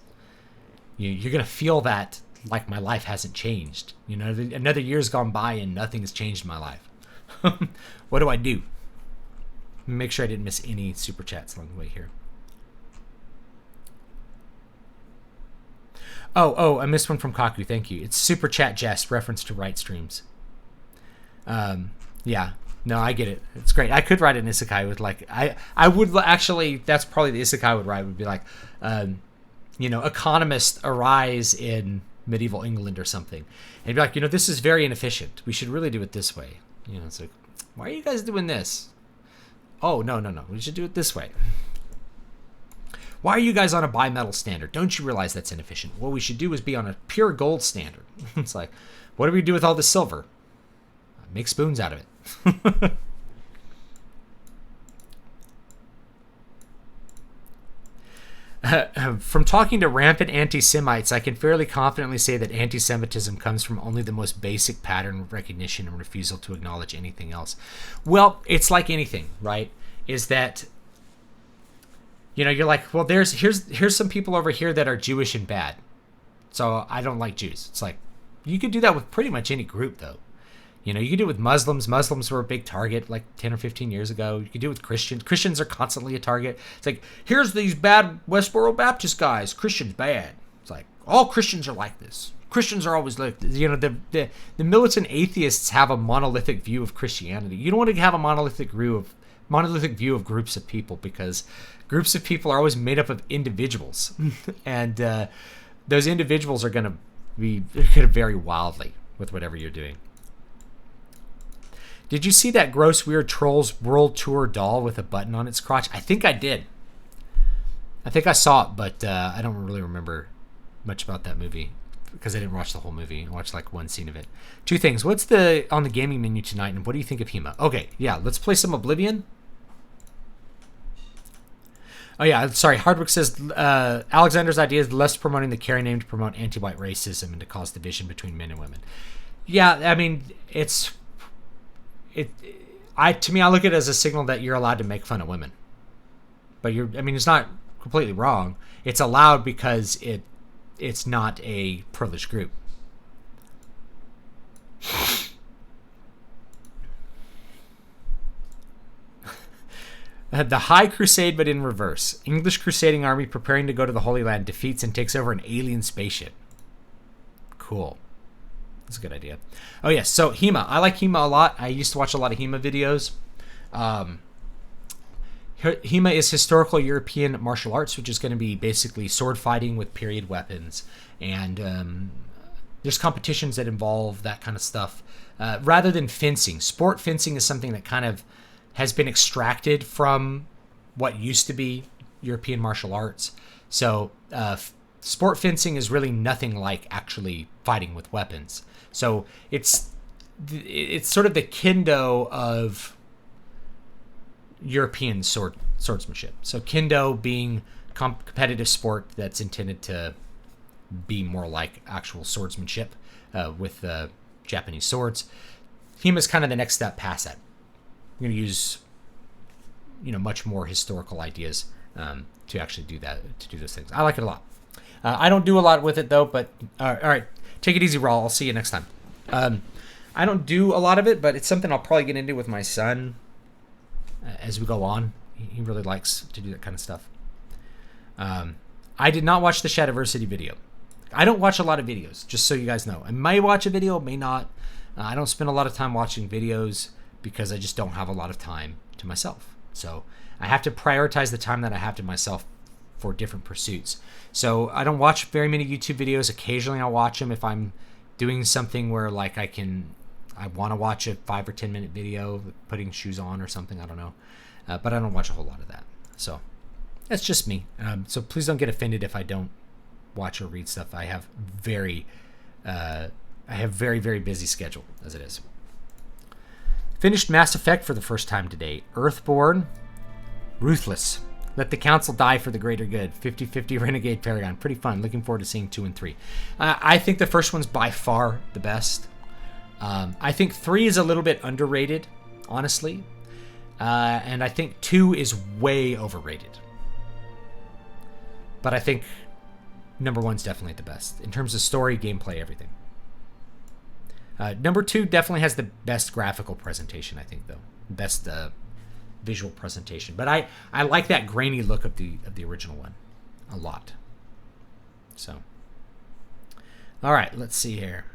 you're going to feel that, like, my life hasn't changed. Another year's gone by and nothing has changed in my life. What do I do? Make sure I didn't miss any super chats along the way here. Oh, I missed one from Kaku. Thank you. It's Super Chat Jest, reference to Right Streams. Yeah. No, I get it. It's great. I could write an isekai with, like, I would actually, that's probably the isekai I would write, would be like, economists arise in medieval England or something. And be like, this is very inefficient. We should really do it this way. It's like, why are you guys doing this? Oh, no. We should do it this way. Why are you guys on a bimetal standard? Don't you realize that's inefficient? What we should do is be on a pure gold standard. It's like, what do we do with all this silver? Make spoons out of it. From talking to rampant anti-Semites, I can fairly confidently say that anti-Semitism comes from only the most basic pattern of recognition and refusal to acknowledge anything else. Well, it's like anything, right? Is that, you're like, well, here's some people over here that are Jewish and bad, so I don't like Jews. It's like, you could do that with pretty much any group, though. You could do it with Muslims. Muslims were a big target like 10 or 15 years ago. You could do it with Christians. Christians are constantly a target. It's like, here's these bad Westboro Baptist guys. Christians bad. It's like, all Christians are like this. Christians are always like this. The militant atheists have a monolithic view of Christianity. You don't want to have a monolithic view of groups of people, because groups of people are always made up of individuals. And those individuals are going to vary wildly with whatever you're doing. Did you see that gross, weird Trolls World Tour doll with a button on its crotch? I think I did. I think I saw it, but I don't really remember much about that movie, because I didn't watch the whole movie. I watched like one scene of it. Two things. What's on the gaming menu tonight, and what do you think of HEMA? Okay, yeah, let's play some Oblivion. Oh, yeah, sorry. Hardwick says Alexander's idea is less promoting the carry name to promote anti-white racism and to cause division between men and women. Yeah, I mean, to me, I look at it as a signal that you're allowed to make fun of women. But it's not completely wrong. It's allowed because it's not a privileged group. The High Crusade, but in reverse. English crusading army preparing to go to the Holy Land defeats and takes over an alien spaceship. Cool. That's a good idea. Oh, yes. So, HEMA. I like HEMA a lot. I used to watch a lot of HEMA videos. HEMA is historical European martial arts, which is going to be basically sword fighting with period weapons. And there's competitions that involve that kind of stuff. Rather than fencing. Sport fencing is something that kind of has been extracted from what used to be European martial arts. So sport fencing is really nothing like actually fighting with weapons. So it's sort of the kendo of European swordsmanship. So kendo being competitive sport that's intended to be more like actual swordsmanship with Japanese swords. HEMA is kind of the next step past that. I'm going to use, much more historical ideas to actually do that, to do those things. I like it a lot. I don't do a lot with it though, but all right, take it easy, Raw. I'll see you next time. I don't do a lot of it, but it's something I'll probably get into with my son as we go on. He really likes to do that kind of stuff. I did not watch the Shadiversity video. I don't watch a lot of videos, just so you guys know. I may watch a video, may not. I don't spend a lot of time watching videos because I just don't have a lot of time to myself. So I have to prioritize the time that I have to myself for different pursuits. So I don't watch very many YouTube videos. Occasionally I'll watch them if I'm doing something where like I can I want to watch a 5 or 10 minute video, putting shoes on or something. I don't know, but I don't watch a whole lot of that. So that's just me. So please don't get offended if I don't watch or read stuff. I have very very busy schedule as it is. Finished Mass Effect for the first time today. Earthborn, Ruthless. Let the Council die for the greater good. 50-50 Renegade Paragon. Pretty fun. Looking forward to seeing 2 and 3. I think the first one's by far the best. I think 3 is a little bit underrated, honestly. And I think 2 is way overrated. But I think number 1's definitely the best. In terms of story, gameplay, everything. Number 2 definitely has the best graphical presentation, I think, though. Best visual presentation. But I like that grainy look of the original one a lot. So, all right, let's see here.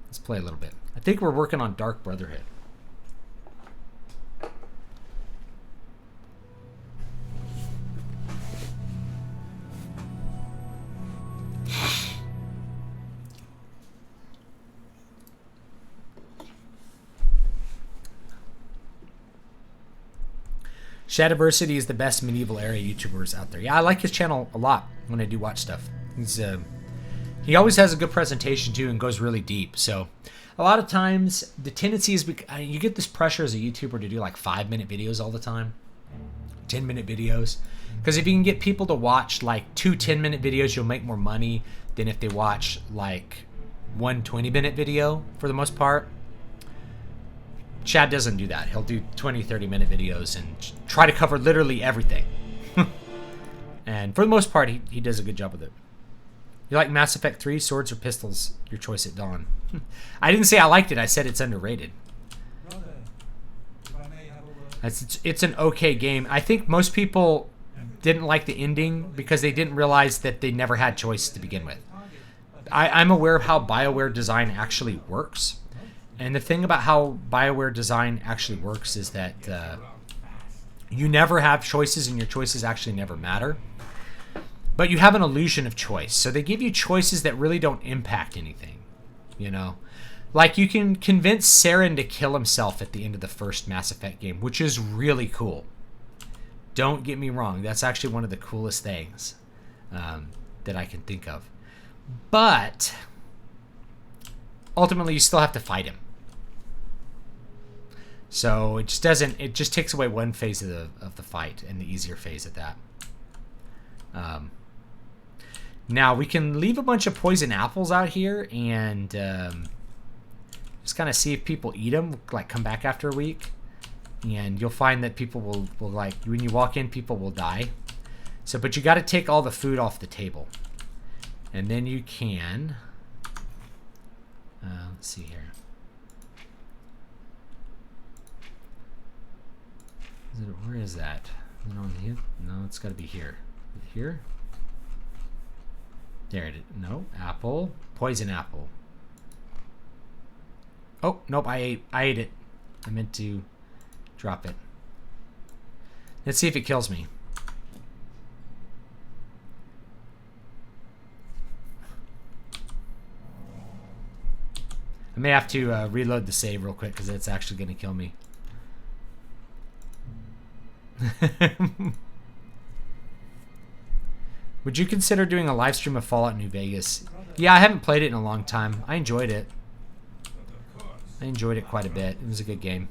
Let's play a little bit. I think we're working on Dark Brotherhood. Shadiversity is the best medieval era YouTubers out there. Yeah, I like his channel a lot when I do watch stuff. He always has a good presentation too and goes really deep. So a lot of times the tendency is you get this pressure as a YouTuber to do like 5-minute videos all the time, 10-minute videos. Because if you can get people to watch like 2 10-minute videos, you'll make more money than if they watch like 1 20-minute video for the most part. Chad doesn't do that. He'll do 20, 30-minute videos and try to cover literally everything. And for the most part, he does a good job with it. You like Mass Effect 3, swords or pistols? Your choice at dawn. I didn't say I liked it. I said it's underrated. It's an okay game. I think most people didn't like the ending because they didn't realize that they never had choice to begin with. I'm aware of how BioWare design actually works. And the thing about how BioWare design actually works is that you never have choices and your choices actually never matter. But you have an illusion of choice. So they give you choices that really don't impact anything, you know? Like you can convince Saren to kill himself at the end of the first Mass Effect game, which is really cool. Don't get me wrong. That's actually one of the coolest things that I can think of. But ultimately you still have to fight him. So it just takes away one phase of the fight and the easier phase at that. Now we can leave a bunch of poison apples out here and just kind of see if people eat them, like come back after a week. And you'll find that people will like, when you walk in, people will die. So, but you got to take all the food off the table. And then you can, let's see here. Where is that? Is it on here? No, it's got to be here. Is it here? There it is. No, apple. Poison apple. Oh, nope, I ate it. I meant to drop it. Let's see if it kills me. I may have to reload the save real quick because it's actually going to kill me. Would you consider doing a live stream of Fallout New Vegas? Yeah, I haven't played it in a long time. I enjoyed it. I enjoyed it quite a bit. It was a good game.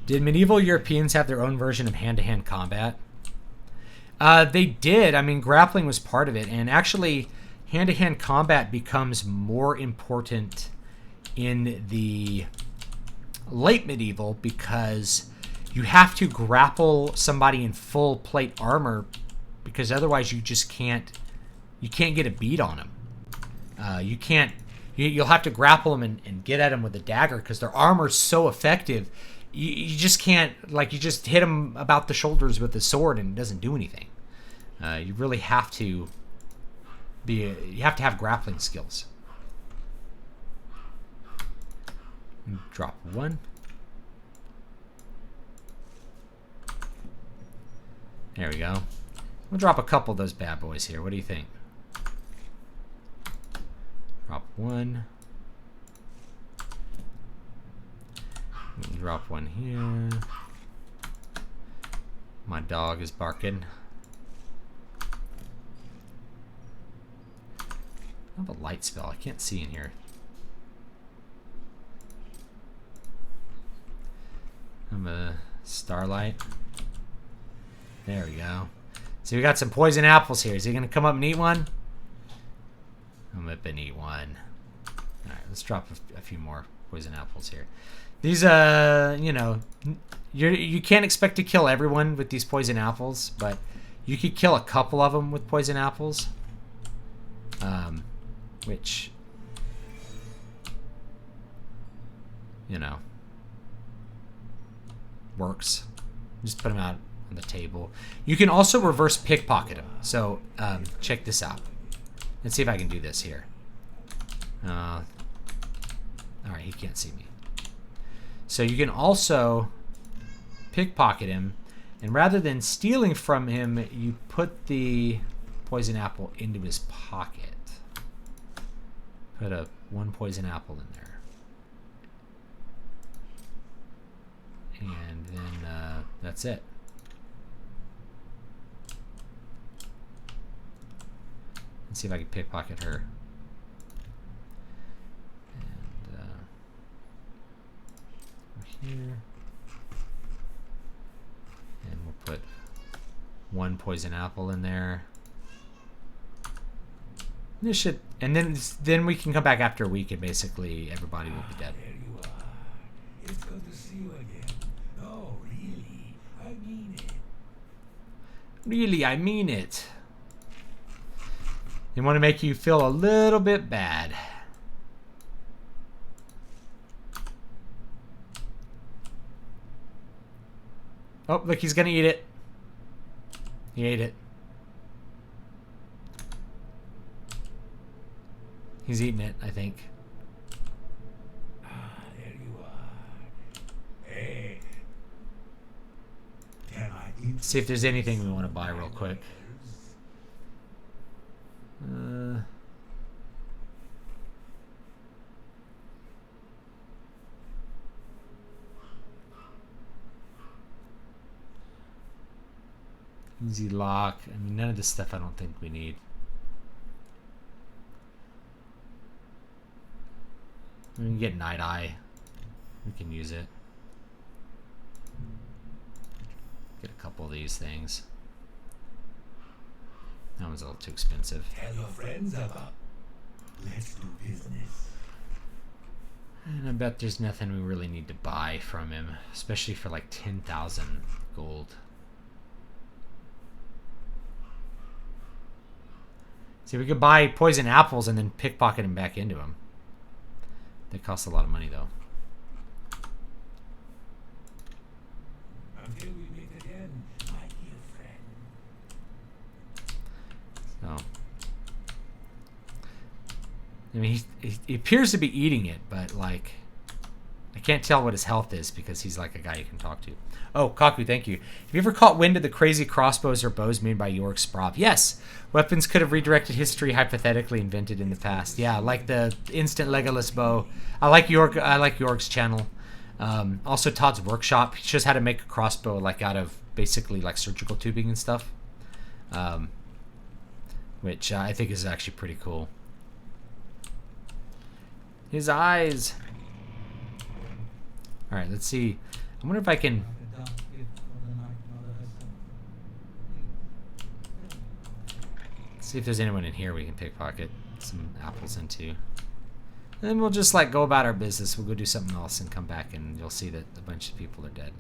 Did medieval Europeans have their own version of hand-to-hand combat? They did. I mean, grappling was part of it. And actually, hand-to-hand combat becomes more important in the late medieval because you have to grapple somebody in full plate armor because otherwise you just can't get a beat on them. You'll have to grapple them and get at them with a dagger because their armor's so effective. You just can't, like, you just hit them about the shoulders with the sword and it doesn't do anything. You really have to have grappling skills. Drop one. There we go. We'll drop a couple of those bad boys here. What do you think? Drop one. Drop one here. My dog is barking. I have a light spell. I can't see in here. I'm a starlight. There we go. So we got some poison apples here. Is he gonna come up and eat one? I'm up and eat one. All right, let's drop a few more poison apples here. These, you know, you can't expect to kill everyone with these poison apples, but you could kill a couple of them with poison apples. Which, you know, works. Just put them out on the table. You can also reverse pickpocket them. So check this out. Let's see if I can do this here. All right, he can't see me. So you can also pickpocket him, and rather than stealing from him, you put the poison apple into his pocket. Put one poison apple in there. And then that's it. Let's see if I can pickpocket her. And here. And we'll put one poison apple in there. This should, and then we can come back after a week and basically everybody will be dead. There you are. It's good to see you again. No, really, I mean it. Really, I mean it. They want to make you feel a little bit bad. Oh, look, he's gonna eat it. He ate it. He's eating it, I think. There you are. Hey. Can I eat? See if there's anything we want to buy real quick. Easy lock. I mean, none of this stuff I don't think we need. We can get Night Eye. We can use it. Get a couple of these things. That one's a little too expensive. Tell your friends about. Let's do business. And I bet there's nothing we really need to buy from him, especially for like 10,000 gold. See, we could buy poison apples and then pickpocket him back into him. They cost a lot of money, though. Until we meet again, my dear friend. So, I mean, he appears to be eating it, but like, I can't tell what his health is because he's like a guy you can talk to. Oh, Kaku, thank you. Have you ever caught wind of the crazy crossbows or bows made by York Sprov? Yes. Weapons could have redirected history, hypothetically invented in the past. Yeah, like the instant Legolas bow. I like York's channel. Also Todd's workshop. He shows how to make a crossbow like out of basically like surgical tubing and stuff. Which I think is actually pretty cool. His eyes. All right, let's see. I wonder if I can. See if there's anyone in here we can pickpocket some apples into. And then we'll just like go about our business. We'll go do something else and come back and you'll see that a bunch of people are dead.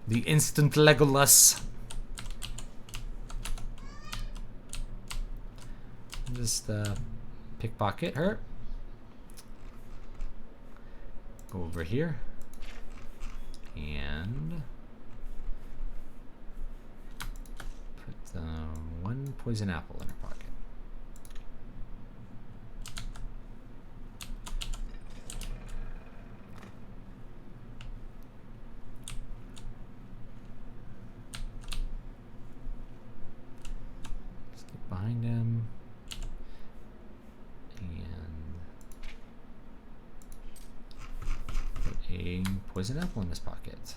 The instant Legolas. Just pickpocket her. Go over here. And put one poison apple in her pocket. poison apple in this pocket?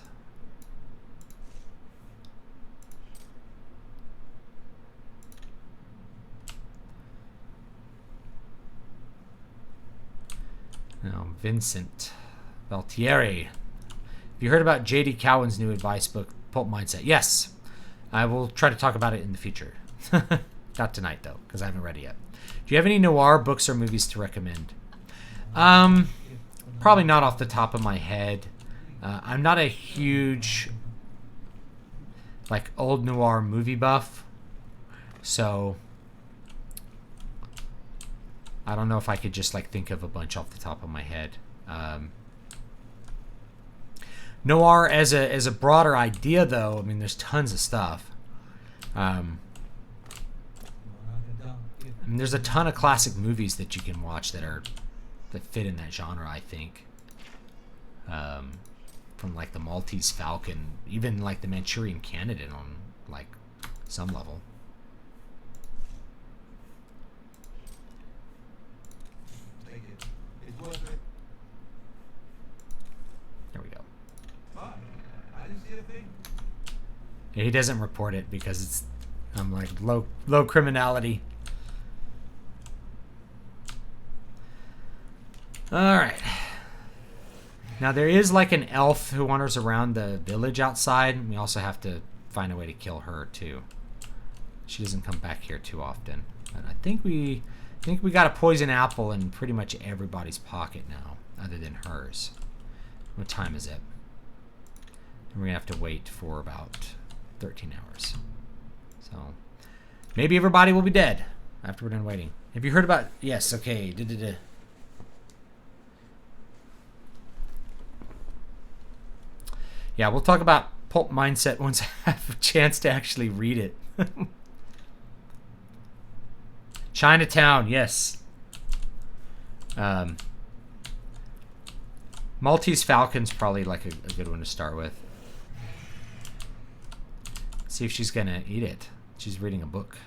No, Vincent Valtieri. Have you heard about J.D. Cowan's new advice book, Pulp Mindset? Yes. I will try to talk about it in the future. Not tonight, though, because I haven't read it yet. Do you have any noir books or movies to recommend? Probably not off the top of my head. I'm not a huge, like, old noir movie buff. So I don't know if I could just, like, think of a bunch off the top of my head. Noir as a broader idea, though, I mean, there's tons of stuff. I mean, there's a ton of classic movies that you can watch that fit in that genre, I think. From, like, the Maltese Falcon, even, like, the Manchurian Candidate on, like, some level. Take it. It's worth it. There we go. Fine. I didn't see a thing. Yeah, he doesn't report it because it's, like, low criminality. Alright. Now there is like an elf who wanders around the village outside. We also have to find a way to kill her too. She doesn't come back here too often. But I think we got a poison apple in pretty much everybody's pocket now, other than hers. What time is it? And we're gonna have to wait for about 13 hours. So maybe everybody will be dead after we're done waiting. Have you heard about? Yes. Okay. Yeah, we'll talk about Pulp Mindset once I have a chance to actually read it. Chinatown, yes. Maltese Falcon's probably like a good one to start with. See if she's gonna eat it. She's reading a book.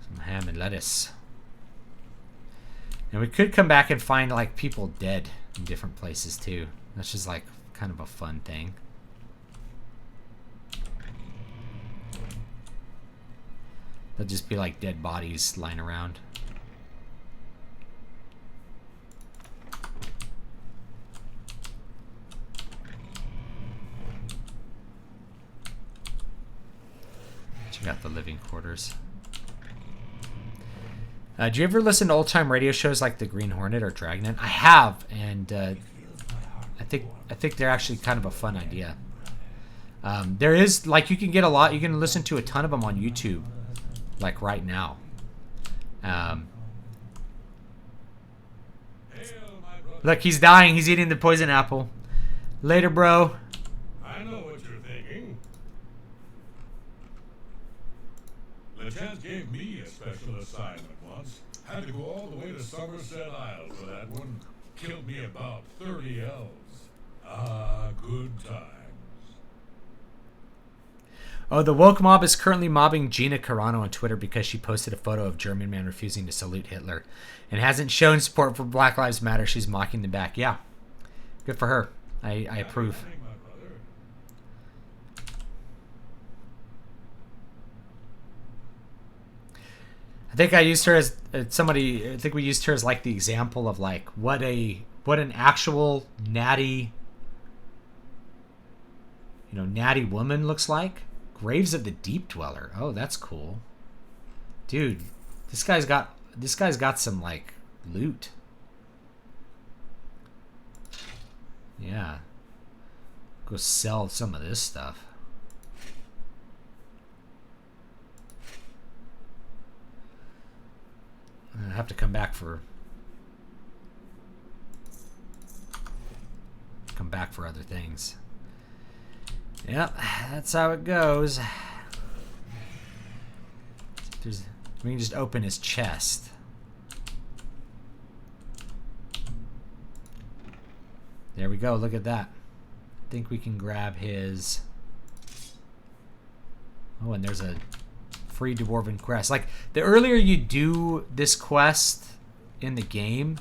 Some ham and lettuce. And we could come back and find, like, people dead in different places, too. That's just, like, kind of a fun thing. They'll just be, like, dead bodies lying around. Check out the living quarters. Do you ever listen to old-time radio shows like the Green Hornet or Dragnet? I have, and I think they're actually kind of a fun idea. There is, like, you can get a lot. You can listen to a ton of them on YouTube, like right now. Look, he's dying. He's eating the poison apple. Later, bro. I know what you're thinking. LeChance gave me a special assignment once. Had to go all the way to Somerset Isle for that one. Killed me about 30 elves. Ah, good times. Oh, the woke mob is currently mobbing Gina Carano on Twitter because she posted a photo of German man refusing to salute Hitler and hasn't shown support for Black Lives Matter. She's mocking them back. Yeah, good for her. I approve. I think I used her as somebody. I think we used her as like the example of like what an actual natty, natty woman looks like. Graves of the Deep Dweller. Oh, that's cool, dude. This guy's got some like loot. Yeah, go sell some of this stuff. I have to come back for other things. Yep, that's how it goes. We can just open his chest. There we go. Look at that. I think we can grab his. Oh, and there's a free dwarven quest. Like, the earlier you do this quest, in the game,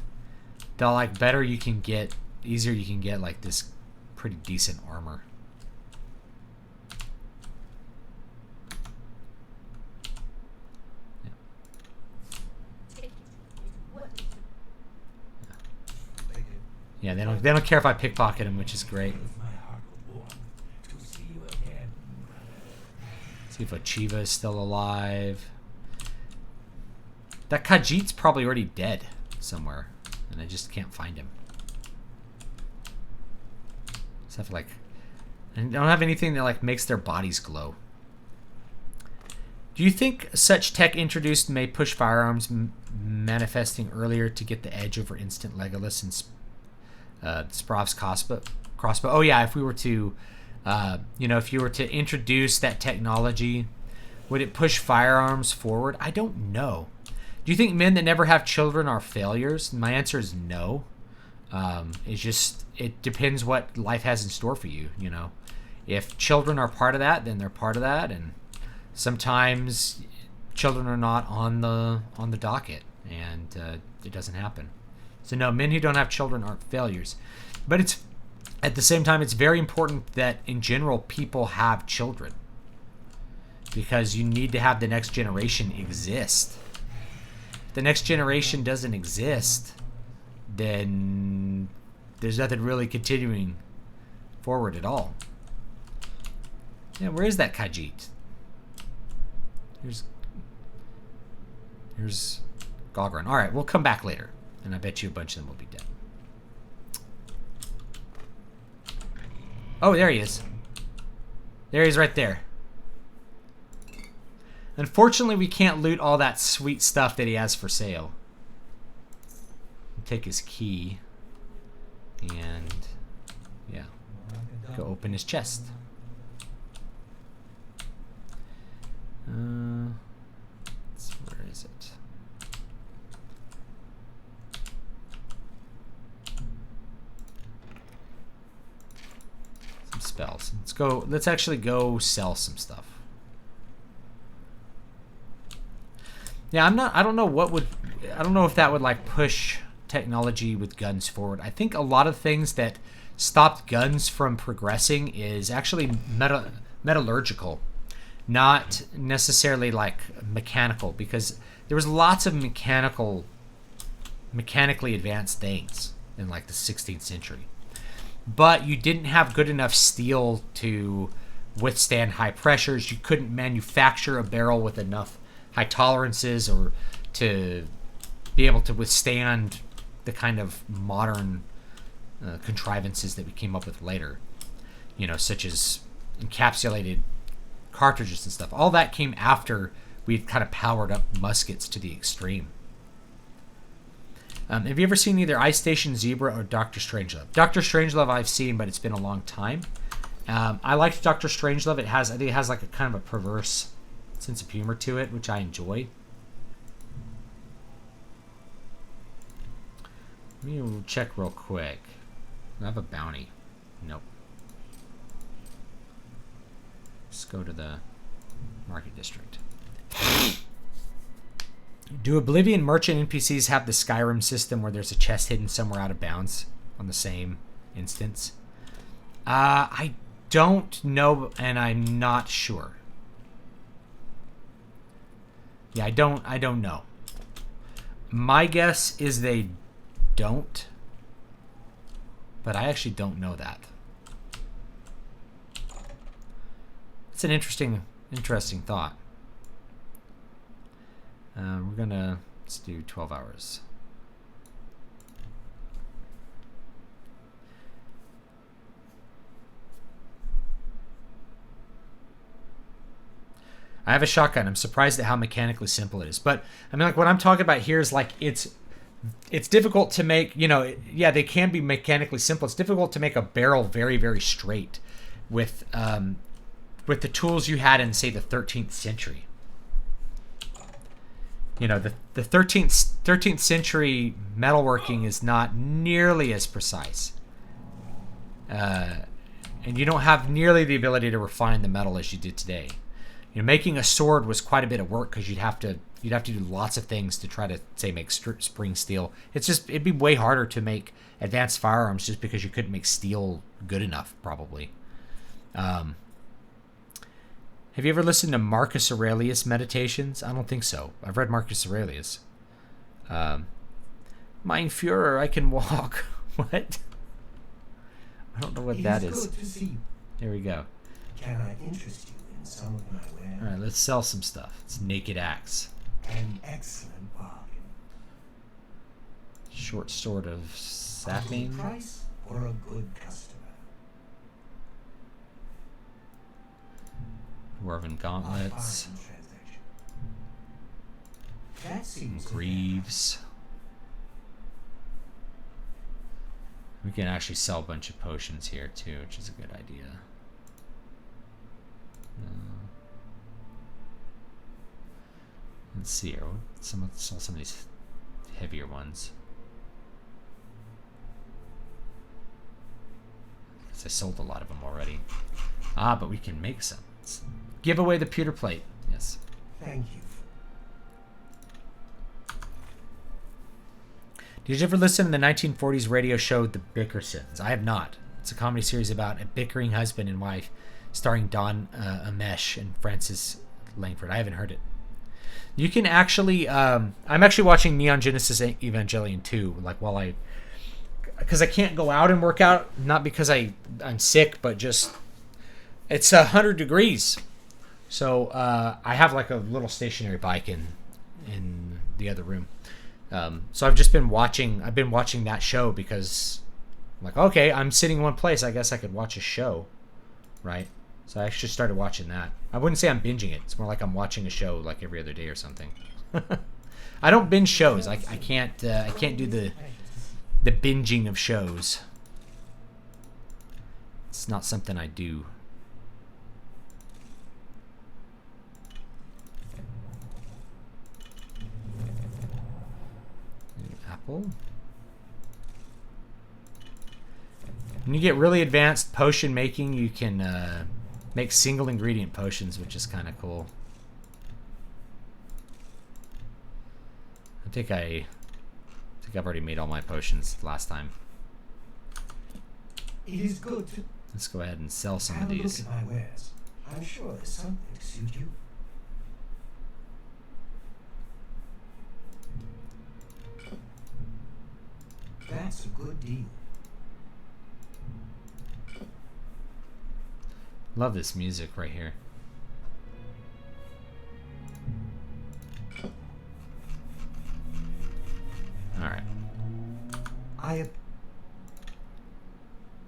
the like better you can get, easier you can get like this pretty decent armor. Yeah, they don't care if I pickpocket him, which is great. See if Achieva is still alive. That Khajiit's probably already dead somewhere, and I just can't find him. Except for like, I don't have anything that like makes their bodies glow. Do you think such tech introduced may push firearms manifesting earlier to get the edge over instant Legolas and Sprov's crossbow? Oh yeah, if we were to, if you were to introduce that technology, would it push firearms forward? I don't know. Do you think men that never have children are failures? My answer is no. It depends what life has in store for you. You know, if children are part of that, then they're part of that, and sometimes children are not on the docket, and it doesn't happen. So no, men who don't have children aren't failures. But it's at the same time, it's very important that in general people have children, because you need to have the next generation exist. If the next generation doesn't exist, then there's nothing really continuing forward at all. Yeah, where is that Khajiit? Here's Gogran. All right, we'll come back later. And I bet you a bunch of them will be dead. Oh, there he is. There he is right there. Unfortunately, we can't loot all that sweet stuff that he has for sale. Take his key. And, yeah. Go open his chest. Where is it? Some spells. Let's actually go sell some stuff. Yeah, I don't know if that would like push technology with guns forward. I think a lot of things that stopped guns from progressing is actually metallurgical, not necessarily like mechanical, because there was lots of mechanically advanced things in like the 16th century. But you didn't have good enough steel to withstand high pressures. You couldn't manufacture a barrel with enough high tolerances or to be able to withstand the kind of modern contrivances that we came up with later, such as encapsulated cartridges and stuff. All that came after we'd kind of powered up muskets to the extreme. Have you ever seen either Ice Station Zebra or Dr. Strangelove? Dr. Strangelove I've seen, but it's been a long time. I liked Dr. Strangelove. I think it has like a kind of a perverse sense of humor to it, which I enjoy. Let me check real quick. I have a bounty. Nope. Let's go to the market district. Do Oblivion merchant NPCs have the Skyrim system where there's a chest hidden somewhere out of bounds on the same instance? I don't know, and I'm not sure. Yeah, I don't know. My guess is they don't, but I actually don't know that. It's an interesting thought. Let's do 12 hours. I have a shotgun. I'm surprised at how mechanically simple it is. But I mean, like what I'm talking about here is like it's difficult to make. Yeah, they can be mechanically simple. It's difficult to make a barrel very, very straight with the tools you had in, say, the 13th century. The 13th century metalworking is not nearly as precise, and you don't have nearly the ability to refine the metal as you did today. making a sword was quite a bit of work because you'd have to do lots of things to try to say make spring steel. It'd be way harder to make advanced firearms just because you couldn't make steel good enough, probably. Have you ever listened to Marcus Aurelius meditations? I don't think so. I've read Marcus Aurelius. Mein Führer, I can walk. What? I don't know what that is. Good to see you. There we go. Can I interest you in some of my wares? All right, let's sell some stuff. It's Naked Axe. An excellent bargain. Short sword of A good sapling. price or a good customer? Dwarven A gauntlets. bargain transaction. That seems to Greaves. We can actually sell a bunch of potions here too, which is a good idea. Let's see here. Sell some of these heavier ones. Because I sold a lot of them already. Ah, but we can make some. Let's give away the pewter plate. Yes. Thank you. Did you ever listen to the 1940s radio show The Bickersons? I have not. It's a comedy series about a bickering husband and wife starring Don Amesh and Francis Langford. I haven't heard it. You can actually... I'm actually watching Neon Genesis Evangelion 2, because I can't go out and work out, not because I'm sick, but just... It's 100 degrees. So I have like a little stationary bike in the other room. So I've just been watching. I've been watching that show because, I'm like, okay, I'm sitting in one place. I guess I could watch a show, right? So I actually started watching that. I wouldn't say I'm binging it. It's more like I'm watching a show like every other day or something. I don't binge shows. I can't do the binging of shows. It's not something I do. Apple. When you get really advanced potion making, you can make single ingredient potions, which is kind of cool. I think I've already made all my potions last time. It is good to Let's go ahead and sell some of have a look these. at my wares. I'm sure there's something to suit you. That's a good deal. Love this music right here. All right.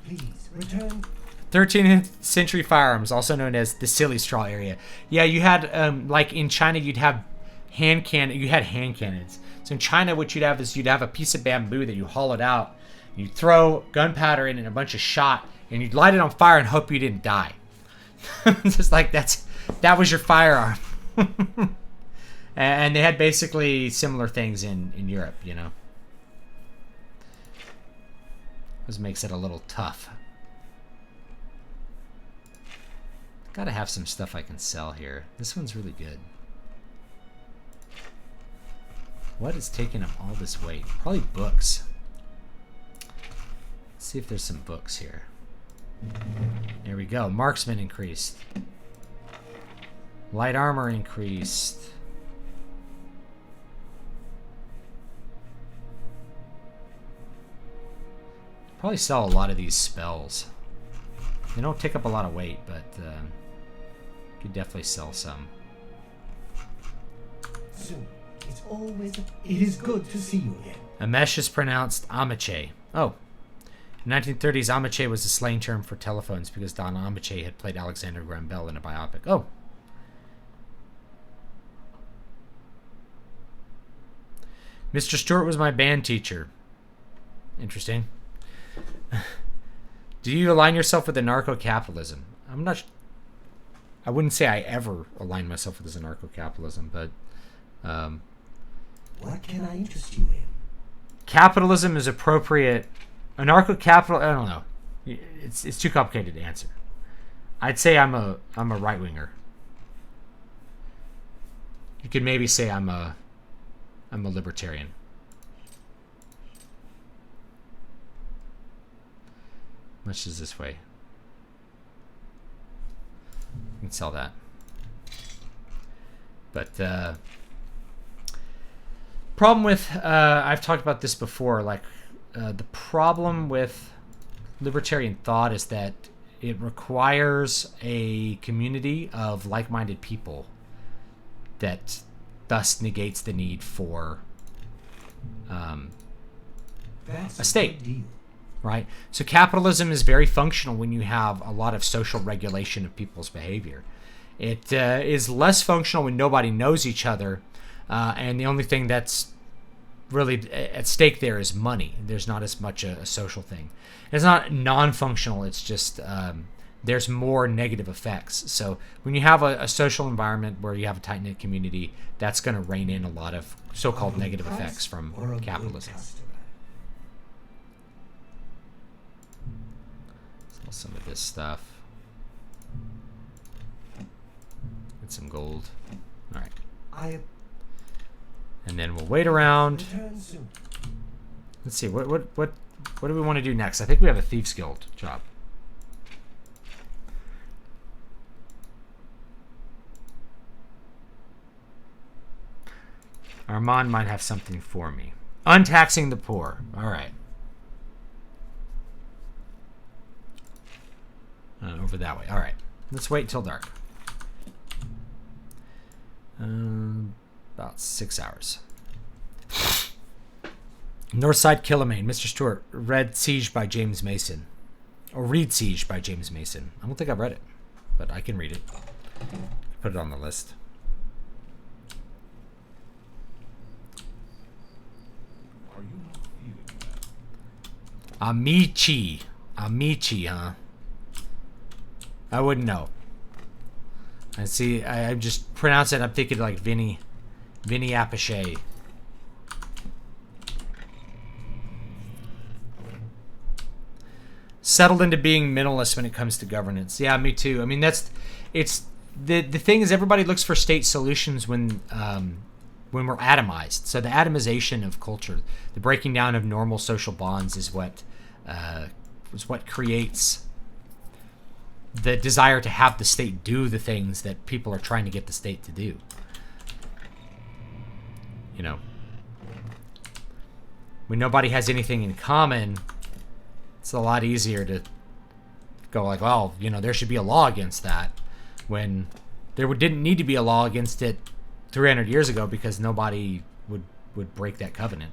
Please return. 13th century firearms, also known as the silly straw area. Yeah, you had like in China, you'd have hand cannons. So in China, what you'd have is you'd have a piece of bamboo that you hollowed out, you'd throw gunpowder in and a bunch of shot, and you'd light it on fire and hope you didn't die. Just like that was your firearm. And they had basically similar things in Europe, you know. This makes it a little tough. Gotta have some stuff I can sell here. This one's really good. What is taking up all this weight? Probably books. Let's see if there's some books here. There we go. Marksman increased. Light armor increased. Probably sell a lot of these spells. They don't take up a lot of weight, but could definitely sell some. Soon. It is good to see you again. Amesh is pronounced Amache. Oh. In the 1930s, Amache was a slang term for telephones because Don Amache had played Alexander Graham Bell in a biopic. Oh. Mr. Stewart was my band teacher. Interesting. Do you align yourself with anarcho-capitalism? I wouldn't say I ever align myself with this anarcho-capitalism, but What can I interest you in? capitalism is appropriate. Anarcho-capital, I don't know. It's too complicated to answer. I'd say I'm a right-winger. You could maybe say I'm a libertarian. Much is this way. You can sell that. But problem with I've talked about this before. Like the problem with libertarian thought is that it requires a community of like-minded people that thus negates the need for a state. Right? So capitalism is very functional when you have a lot of social regulation of people's behavior. It is less functional when nobody knows each other, and the only thing that's really at stake there is money. There's not as much a social thing. It's not non-functional. It's just there's more negative effects. So when you have a social environment where you have a tight-knit community, that's going to rein in a lot of so-called negative effects from capitalism. Some of this stuff. Get some gold. All right. And then we'll wait around. Let's see. What do we want to do next? I think we have a Thieves Guild job. Armand might have something for me. Untaxing the poor. All right. Over that way. All right. Let's wait until dark. About 6 hours. Northside Killamane. Mr. Stewart. Read Siege by James Mason. Or Read Siege by James Mason. I don't think I've read it, but I can read it. Put it on the list. Are you not feeling that? Amici. Amici, huh? I wouldn't know. I see. I just pronounce it. I'm thinking like Vinny Appice. Settled into being minimalist when it comes to governance. Yeah, me too. I mean, it's the thing is everybody looks for state solutions when we're atomized. So the atomization of culture, the breaking down of normal social bonds, is what creates the desire to have the state do the things that people are trying to get the state to do. You know, when nobody has anything in common, it's a lot easier to go like, well, you know, there should be a law against that, when there didn't need to be a law against it 300 years ago because nobody would break that covenant.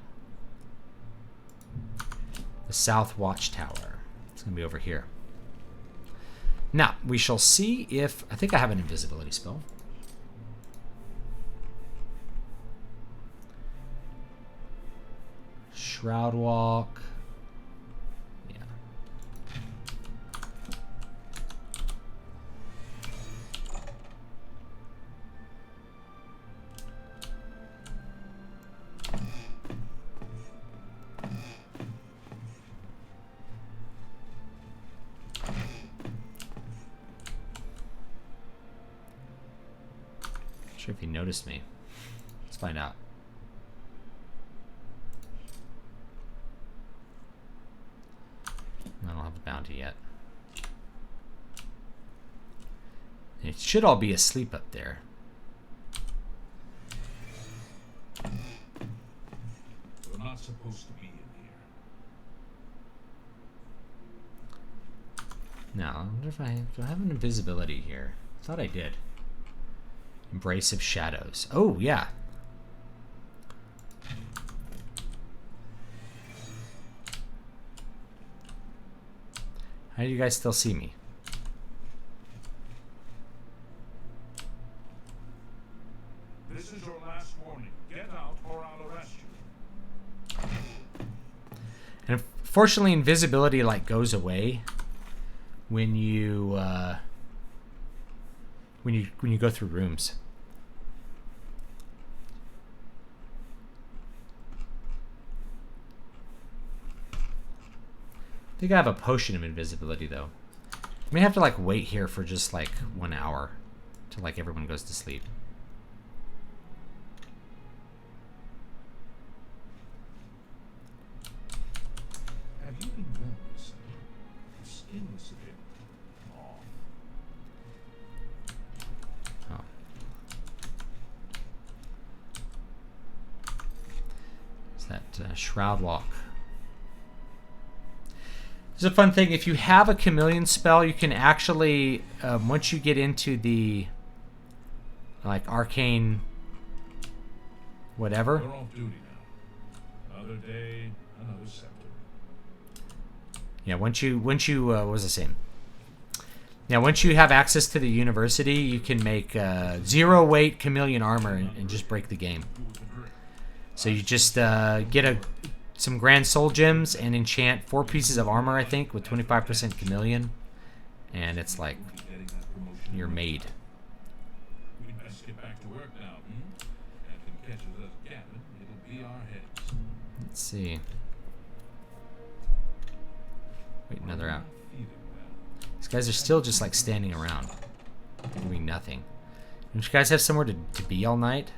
The South Watchtower. It's going to be over here. Now, we shall see if... I think I have an invisibility spell. Shroud Walk. Yeah. Not sure if he noticed me. Let's find out. I don't have a bounty yet. It should all be asleep up there. We're not supposed to be in here. Now, I wonder if do I have an invisibility here? I thought I did. Embrace of Shadows. Oh, yeah. How do you guys still see me? This is your last warning. Get out or I'll arrest you. And unfortunately, invisibility like goes away when you when you go through rooms. I think I have a potion of invisibility though. I may have to like wait here for just like 1 hour till like everyone goes to sleep. Have you been well recently? Your skin looks a bit off. Oh. It's that Shroud Walk. It's a fun thing. If you have a chameleon spell, you can actually, once you get into the like arcane whatever. You're off duty now. Another day, another scepter. Yeah, once you what was I saying? Now, once you have access to the university, you can make 0 weight chameleon armor and just break the game. So you just get some Grand Soul Gems and enchant 4 pieces of armor, I think, with 25% chameleon, and it's like you're made. We best get back to work now, Captain catches us gabbing, it'll be our heads. Let's see. Wait, another out. These guys are still just like standing around, doing nothing. Don't you guys have somewhere to be all night?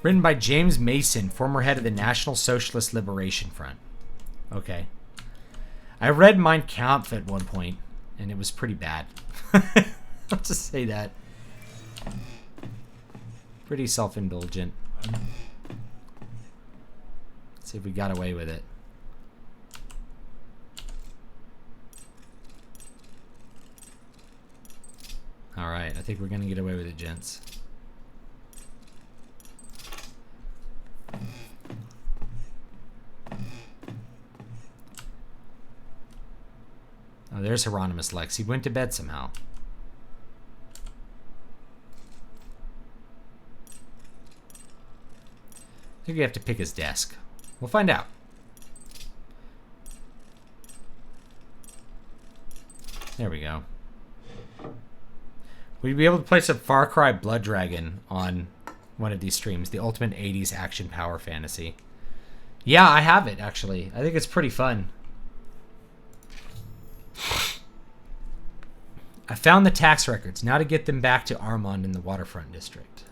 Written by James Mason, former head of the National Socialist Liberation Front. Okay. I read Mein Kampf at one point, and it was pretty bad. I'll just say that. Pretty self-indulgent. Let's see if we got away with it. Alright, I think we're gonna get away with it, gents. Oh, there's Hieronymus Lex. He went to bed somehow. I think you have to pick his desk. We'll find out. There we go. We'd be able to play some Far Cry Blood Dragon on one of these streams. The ultimate 80s action power fantasy. Yeah, I have it, actually. I think it's pretty fun. I found the tax records. Now to get them back to Armand in the Waterfront District.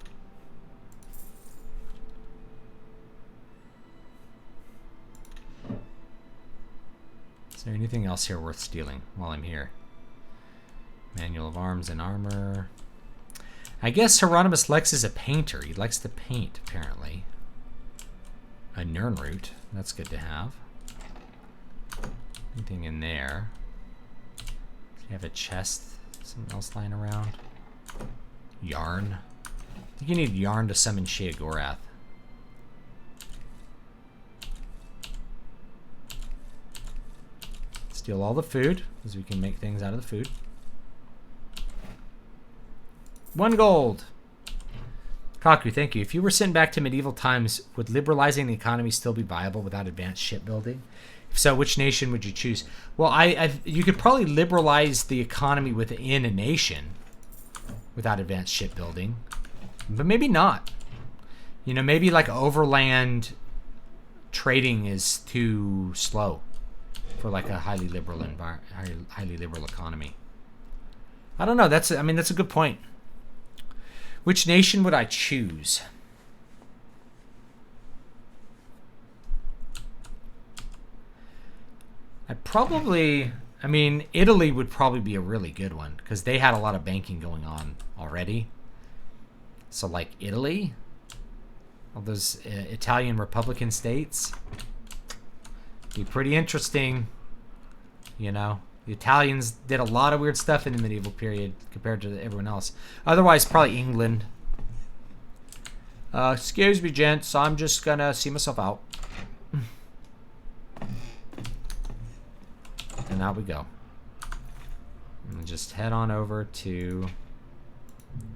Is there anything else here worth stealing while I'm here? Manual of Arms and Armor. I guess Hieronymus Lex is a painter. He likes to paint, apparently. A Nernroot. That's good to have. Anything in there? Do you have a chest? Something else lying around? Yarn. I think you need yarn to summon Sheogorath. Steal all the food, because we can make things out of the food. 1 gold. Kaku, thank you. If you were sent back to medieval times, would liberalizing the economy still be viable without advanced shipbuilding? If so, which nation would you choose? Well, you could probably liberalize the economy within a nation without advanced shipbuilding, but maybe not. You know, maybe like overland trading is too slow for like a highly liberal economy. I don't know. That's a good point. Which nation would I choose? Italy would probably be a really good one because they had a lot of banking going on already. So like Italy, all those Italian Republican states, be pretty interesting. You know, the Italians did a lot of weird stuff in the medieval period compared to everyone else. Otherwise, probably England. Excuse me, gents. I'm just gonna see myself out. And out we go. And just head on over to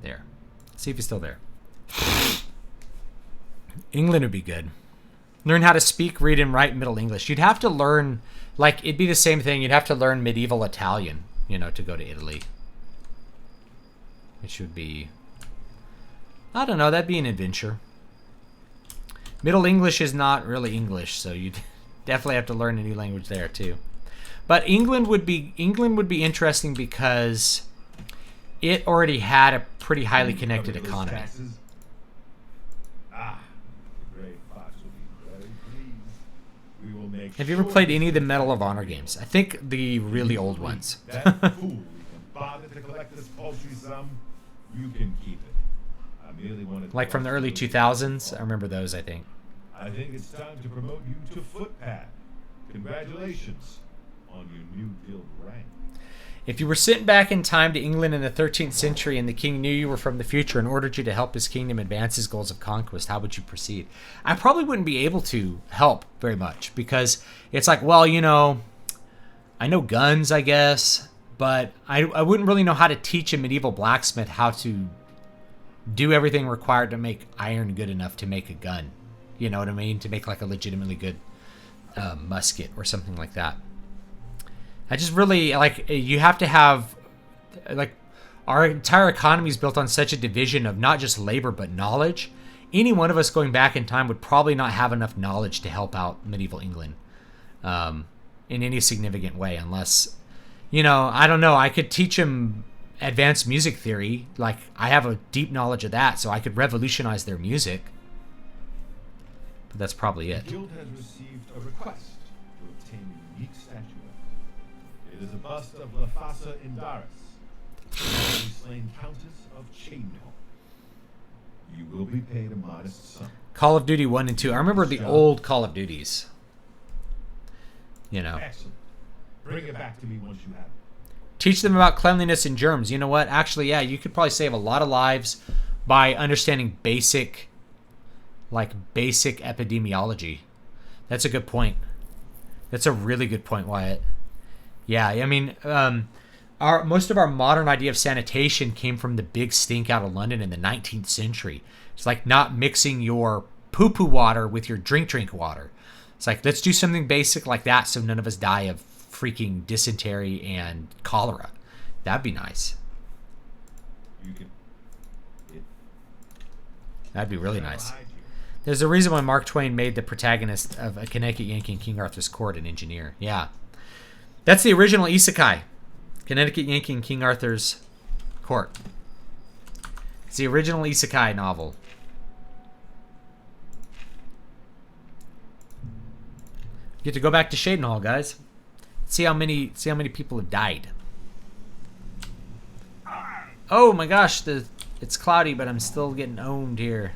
there. See if he's still there. England would be good. Learn how to speak, read, and write Middle English. You'd have to learn, like, it'd be the same thing. You'd have to learn medieval Italian, you know, to go to Italy. Which would be, I don't know, that'd be an adventure. Middle English is not really English, so you'd definitely have to learn a new language there, too. But England would be interesting because it already had a pretty highly connected economy. Ah, the Grey Fox will be very pleased. We will make Have you ever sure played this any of the is Medal of done. Honor games? I think the really old ones. That fool even bothered to collect this paltry sum. You can keep it. I merely wanted to Like from the early 2000s. I remember those, I think. I think it's time to promote you to footpad. Congratulations on your new guild rank. If you were sent back in time to England in the 13th century and the king knew you were from the future and ordered you to help his kingdom advance his goals of conquest, how would you proceed? I probably wouldn't be able to help very much because it's like, well, you know, I know guns, I guess, but I wouldn't really know how to teach a medieval blacksmith how to do everything required to make iron good enough to make a gun. You know what I mean? To make like a legitimately good musket or something like that. I just really, like, you have to have, like, our entire economy is built on such a division of not just labor but knowledge. Any one of us going back in time would probably not have enough knowledge to help out medieval England in any significant way unless, you know, I don't know, I could teach him advanced music theory. Like, I have a deep knowledge of that, so I could revolutionize their music. But that's probably it. The guild has received a request to obtain a unique statuette. It is a bust of Lafasa Indaris, the formerly slain Countess of Chadenhall. You will be paid a modest sum. Call of Duty 1 and 2. I remember the old Call of Duties. You know. Excellent. Bring it back to me once you have it. Teach them about cleanliness and germs. You know what? Actually, yeah, you could probably save a lot of lives by understanding basic epidemiology. That's a good point. That's a really good point, Wyatt. Yeah, I mean, most of our modern idea of sanitation came from the big stink out of London in the 19th century. It's like not mixing your poo-poo water with your drink water. It's like, let's do something basic like that so none of us die of freaking dysentery and cholera. That'd be nice. That'd be really nice. There's a reason why Mark Twain made the protagonist of A Connecticut Yankee in King Arthur's Court an engineer. Yeah. That's the original isekai. Connecticut Yankee in King Arthur's Court. It's the original isekai novel. Get to go back to Chadenhall, guys. See how many people have died. Oh my gosh, it's cloudy, but I'm still getting owned here.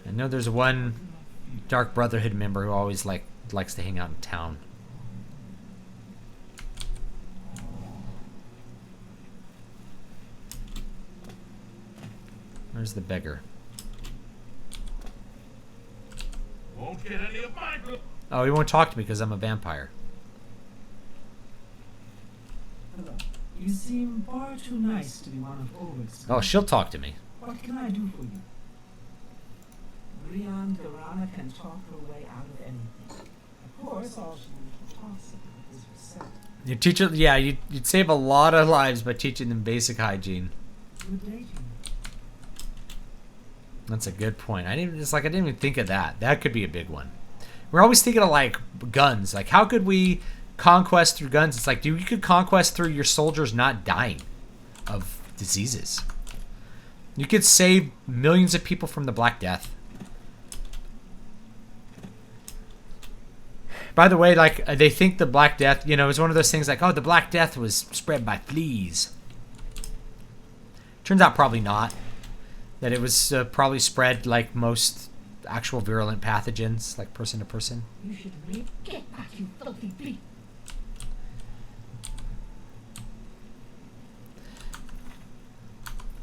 I know there's one Dark Brotherhood member who always likes to hang out in town. Where's the beggar? Won't get any of my group. Oh, he won't talk to me because I'm a vampire. Hello. You seem far too nice to be one of Ulrich's. Oh, she'll talk to me. What can I do for you? Brianne Garana can talk her way out of anything. Of course, all she talks about is herself. You teach her, yeah, you'd save a lot of lives by teaching them basic hygiene. Good day to you. That's a good point. I didn't even think of that. That could be a big one. We're always thinking of like guns. Like, how could we conquest through guns? It's like, dude, you could conquest through your soldiers not dying of diseases. You could save millions of people from the Black Death. By the way, like, they think the Black Death, you know, is one of those things like, oh, the Black Death was spread by fleas. Turns out probably not. That it was probably spread like most actual virulent pathogens, like person to person. You should leave. Get back, you filthy beast.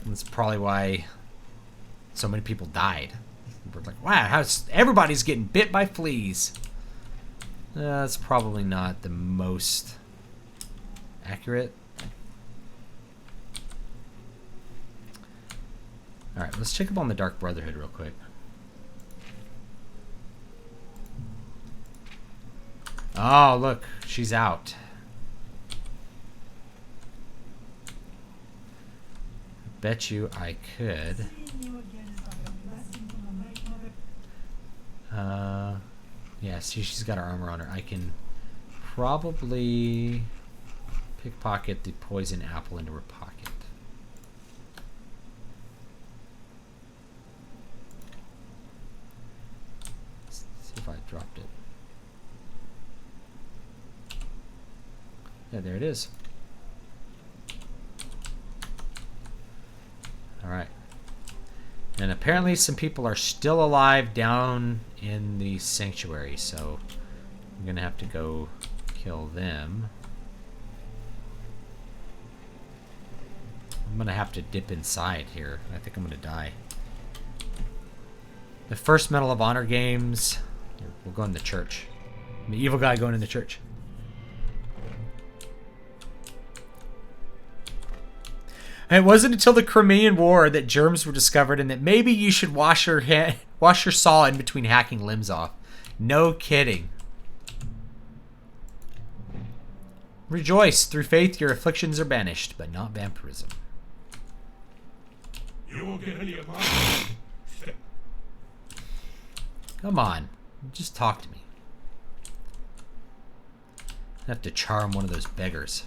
And that's probably why so many people died. We're like, wow, everybody's getting bit by fleas. That's probably not the most accurate. Alright, let's check up on the Dark Brotherhood real quick. Oh, look, she's out. Bet you I could. Yeah, see, she's got her armor on her. I can probably Pickpocket the poison apple into her pocket. Let's see if I dropped it. Yeah, there it is. Alright. And apparently some people are still alive down in the sanctuary, so I'm gonna have to go kill them. I'm gonna have to dip inside here. I think I'm gonna die. The first Medal of Honor games. We'll go in the church. I'm the evil guy going in the church. And it wasn't until the Crimean War that germs were discovered, and that maybe you should wash your saw in between hacking limbs off. No kidding. Rejoice, through faith your afflictions are banished, but not vampirism. You won't get any of mine. Come on, just talk to me. I have to charm one of those beggars.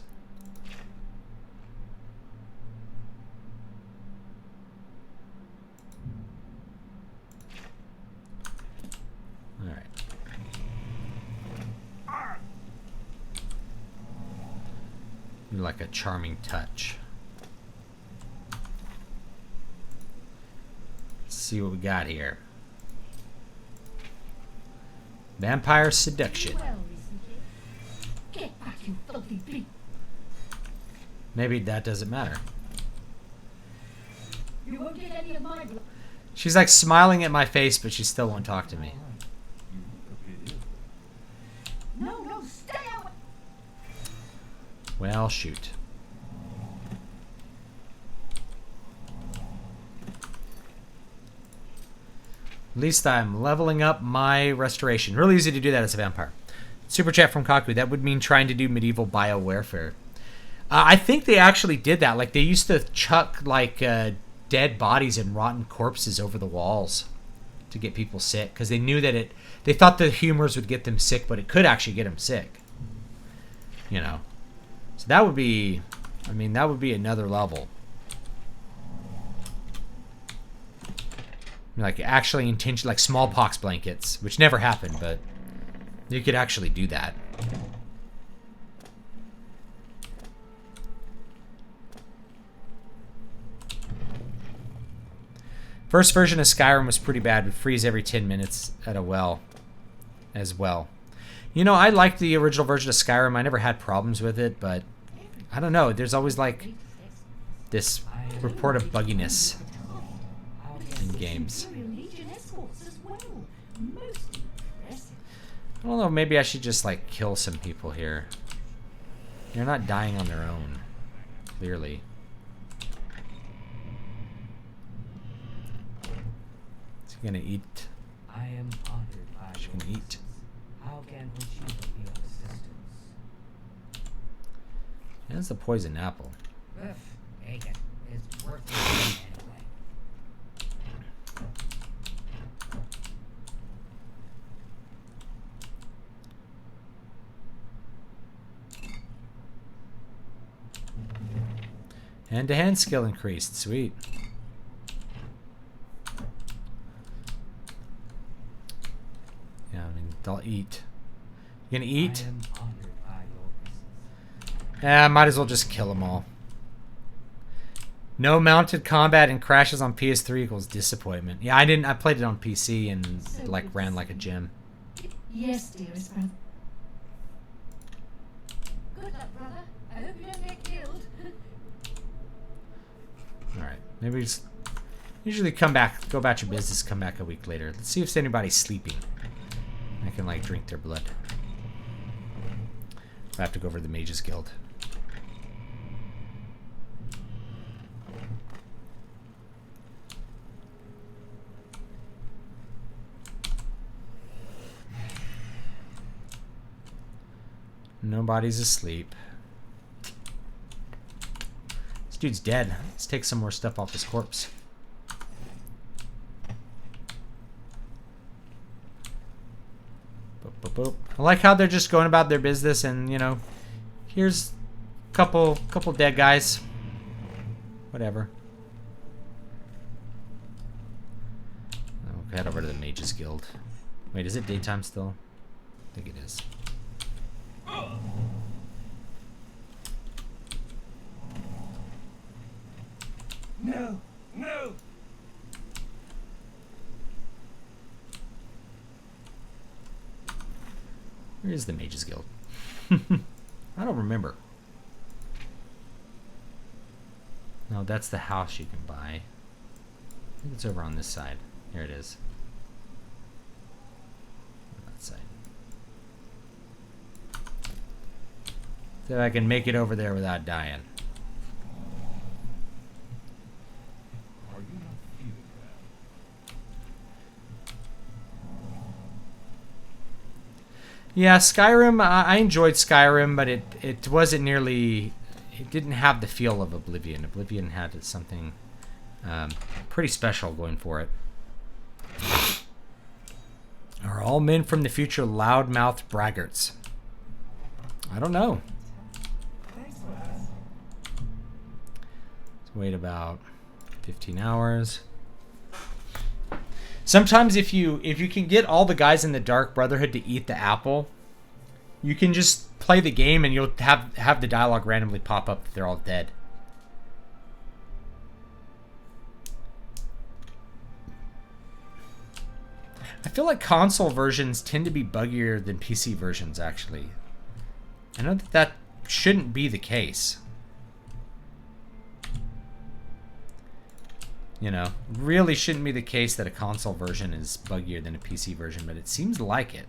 Alright. Like a charming touch. Let's see what we got here. Vampire seduction. Get back, you filthy beast. Maybe that doesn't matter. You won't get any of my blood. She's like smiling at my face, but she still won't talk to me. No, stay away. Well, shoot. At least I'm leveling up my restoration. Really easy to do that as a vampire. Super chat from Kaku. That would mean trying to do medieval biowarfare. I think they actually did that. Like, they used to chuck, like, dead bodies and rotten corpses over the walls to get people sick. Because they knew that they thought the humors would get them sick, but it could actually get them sick. You know. So that would be... I mean, that would be another level. Like, actually intention, like smallpox blankets, which never happened, but you could actually do that. First version of Skyrim was pretty bad. Would freeze every 10 minutes at a well as well. You know, I liked the original version of Skyrim. I never had problems with it, but I don't know. There's always like this report of bugginess in games. I don't know, maybe I should just like kill some people here. They're not dying on their own, clearly. Is he gonna eat? I am honored by She's gonna eat. How can Uchiha be of assistance? That's the poison apple. Take it. It's worth it anyway. Hand-to-hand skill increased. Sweet. Yeah, I mean, they'll eat. You gonna eat? I am honored by your presence. Yeah, might as well just kill them all. No mounted combat and crashes on PS3 equals disappointment. Yeah, I played it on PC and like ran like a gym. Yes, dearest brother. Good luck, brother. I hope you don't get killed. Alright, maybe just usually come back, go about your business, come back a week later. Let's see if anybody's sleeping. I can like drink their blood. I have to go over to the Mages Guild. Nobody's asleep. This dude's dead. Let's take some more stuff off his corpse. Boop, boop, boop. I like how they're just going about their business and, you know, here's couple dead guys. Whatever. I'll head over to the Mages Guild. Wait, is it daytime still? I think it is. No, no. Where is the Mages Guild? I don't remember. No, that's the house you can buy. I think it's over on this side. Here it is. On that side. See if I can make it over there without dying. Are you not feeling that? Yeah, Skyrim, I enjoyed Skyrim, but it wasn't nearly... It didn't have the feel of Oblivion. Oblivion had something pretty special going for it. Are all men from the future loud-mouthed braggarts? I don't know. Thanks for asking. Let's wait about 15 hours. Sometimes if you can get all the guys in the Dark Brotherhood to eat the apple, you can just play the game and you'll have the dialogue randomly pop up if they're all dead. I feel like console versions tend to be buggier than PC versions, actually. I know that shouldn't be the case. You know, really shouldn't be the case that a console version is buggier than a PC version, but it seems like it.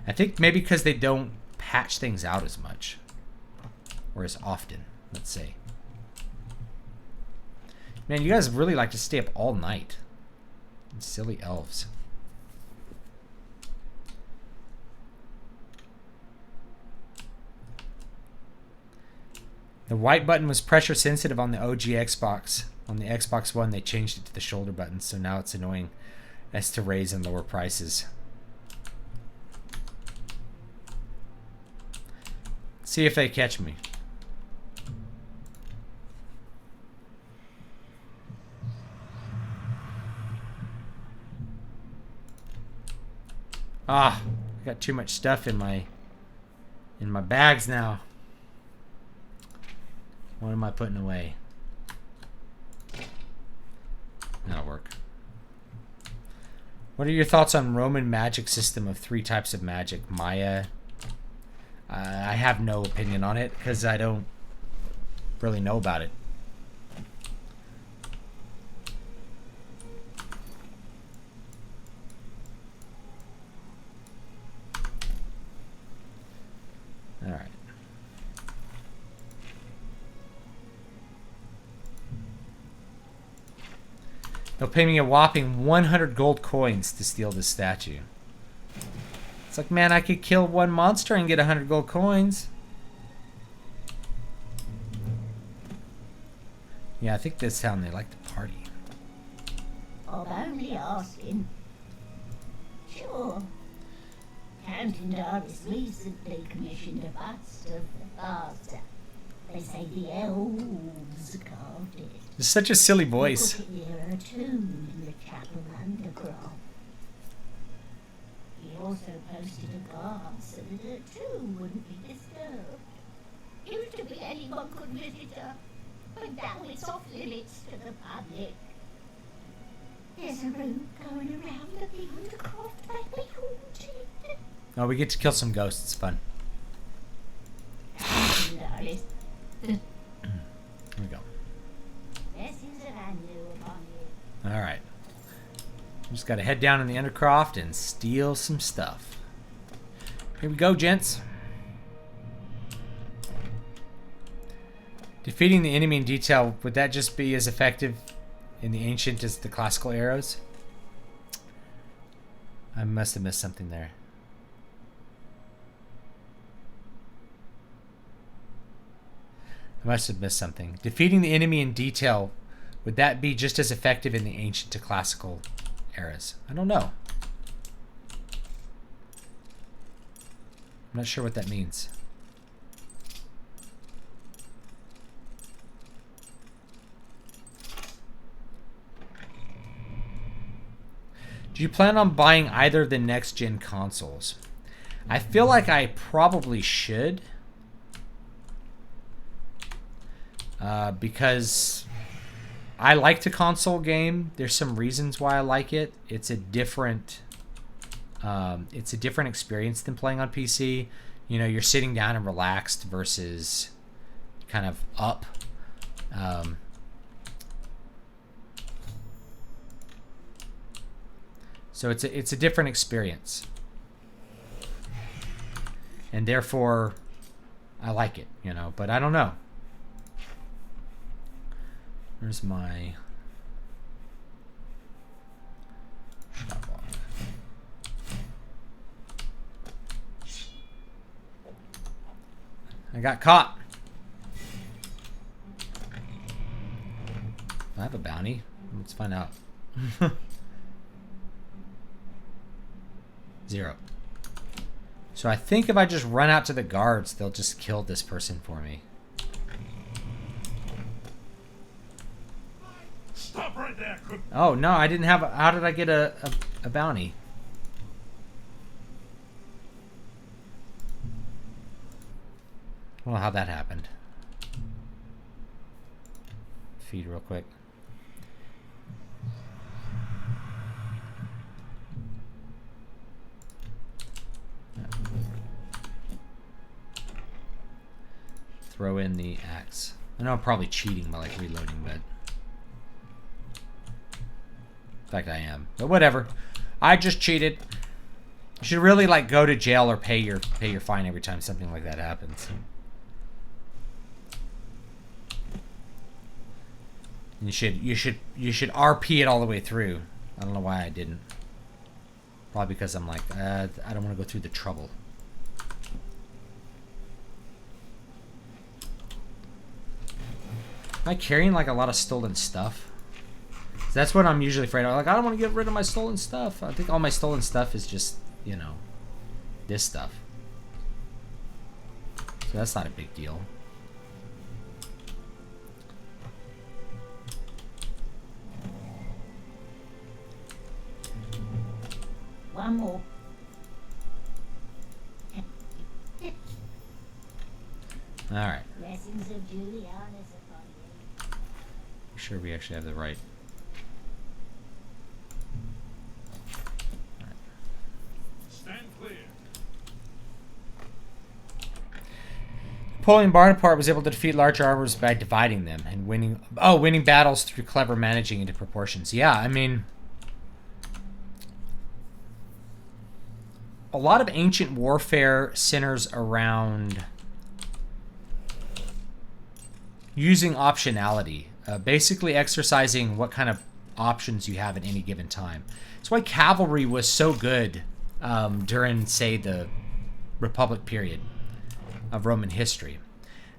I think maybe because they don't patch things out as much. Or as often, let's say. Man, you guys really like to stay up all night. Silly elves. The white button was pressure sensitive on the OG Xbox. On the Xbox One, they changed it to the shoulder button, so now it's annoying as to raise and lower prices. See if they catch me. Ah, I got too much stuff in my bags now. What am I putting away? That'll work. What are your thoughts on Roman magic system of 3 types of magic? Maya. I have no opinion on it because I don't really know about it. All right. They'll pay me a whopping 100 gold coins to steal this statue. It's like, man, I could kill one monster and get 100 gold coins. Yeah, I think this town, they like to party. I'm only asking. Sure. Count Daris recently commissioned a bust of the father. They say the elves carved it. It's such a silly voice. Put it near a tomb in the chapel underground. He also posted a guard so that the tomb wouldn't be disturbed. Used to be anyone could visit her, but now it's off limits to the public. There's a room going around that the undercroft might be haunted. Oh, we get to kill some ghosts. It's fun. Daris, Here we go. blessings of Anu upon you. All right. Just got to head down in the Undercroft and steal some stuff. Here we go, gents. Defeating the enemy in detail, would that just be as effective in the ancient as the classical arrows? I must have missed something there. I must have missed something. Defeating the enemy in detail, would that be just as effective in the ancient to classical eras? I don't know. I'm not sure what that means. Do you plan on buying either of the next-gen consoles? I feel like I probably should. Because I like the console game. There's some reasons why I like it. It's a different experience than playing on PC. You know, you're sitting down and relaxed versus kind of up. So it's a different experience, and therefore I like it. You know, but I don't know. Where's my shot log? I got caught. I have a bounty. Let's find out. 0. So I think if I just run out to the guards, they'll just kill this person for me. Stop right there, Oh, no, I didn't have... How did I get a bounty? I don't know how that happened. Feed real quick. Throw in the axe. I know I'm probably cheating by like reloading, but... In fact, I am. But whatever. I just cheated. You should really like go to jail or pay your fine every time something like that happens. You should RP it all the way through. I don't know why I didn't. Probably because I'm like, I don't want to go through the trouble. Am I carrying like a lot of stolen stuff? That's what I'm usually afraid of. Like, I don't want to get rid of my stolen stuff. I think all my stolen stuff is just, you know, this stuff. So that's not a big deal. One more. All right. Blessings of Juliana's upon you. Make sure we actually have the right. Stand clear. Pulling Barnapart was able to defeat large armies by dividing them and winning battles through clever managing into proportions. Yeah, I mean, a lot of ancient warfare centers around using optionality, basically exercising what kind of options you have at any given time. That's why cavalry was so good during, say, the Republic period of Roman history.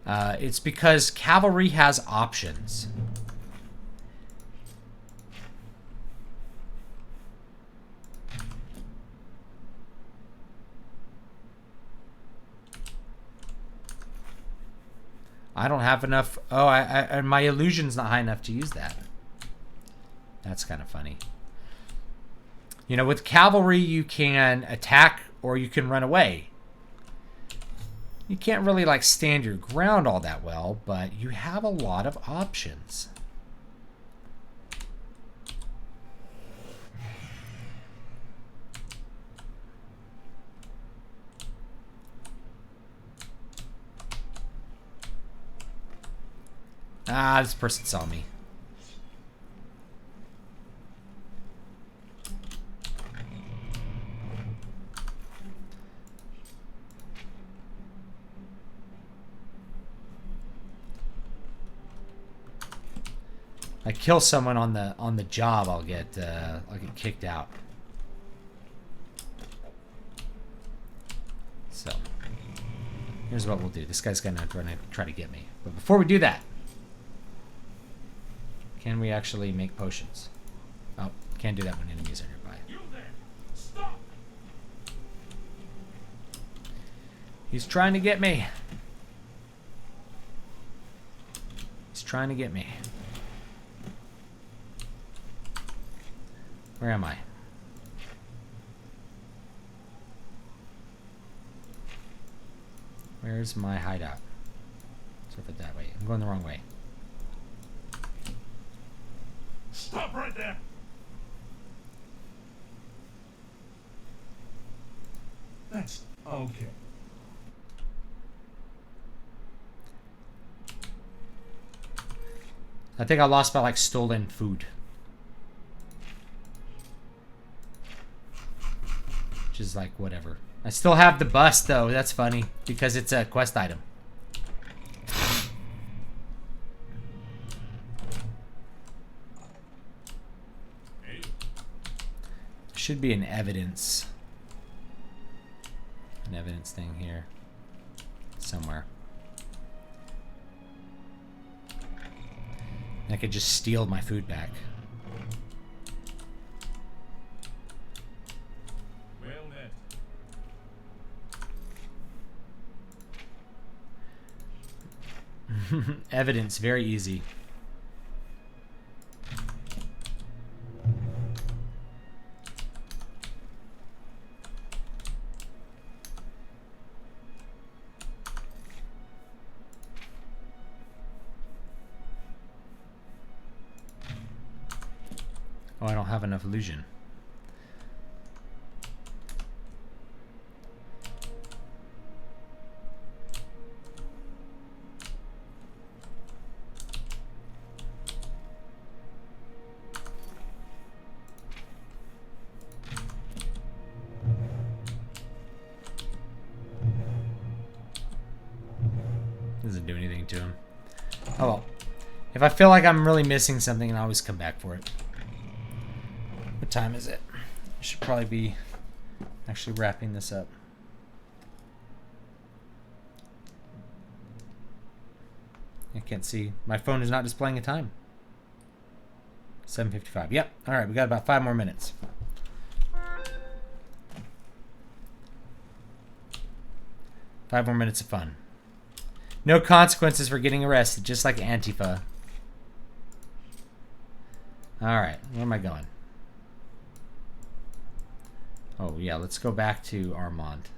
It's because cavalry has options. I don't have enough. Oh, and my illusion's not high enough to use that. That's kind of funny. You know, with cavalry, you can attack or you can run away. You can't really like stand your ground all that well, but you have a lot of options. Ah, this person saw me. I kill someone on the job, I'll get kicked out. So here's what we'll do. This guy's gonna try to get me, but before we do that, can we actually make potions? Oh, can't do that when enemies are nearby. You there! Stop! He's trying to get me. He's trying to get me. Where am I? Where's my hideout? Let's over that way. I'm going the wrong way. Stop right there! That's okay. I think I lost by like stolen food. Which is like whatever. I still have the bus though. That's funny because it's a quest item. Should be an evidence thing here somewhere. I could just steal my food back. Well met. Evidence, very easy. Oh, I don't have enough illusion. Doesn't do anything to him. Oh well. If I feel like I'm really missing something, I always come back for it. What time is it? I should probably be actually wrapping this up. I can't see. My phone is not displaying a time. 7:55. Yep. All right, we got about 5 more minutes. Five more minutes of fun. No consequences for getting arrested, just like Antifa. All right, where am I going? Oh, yeah, let's go back to Armand.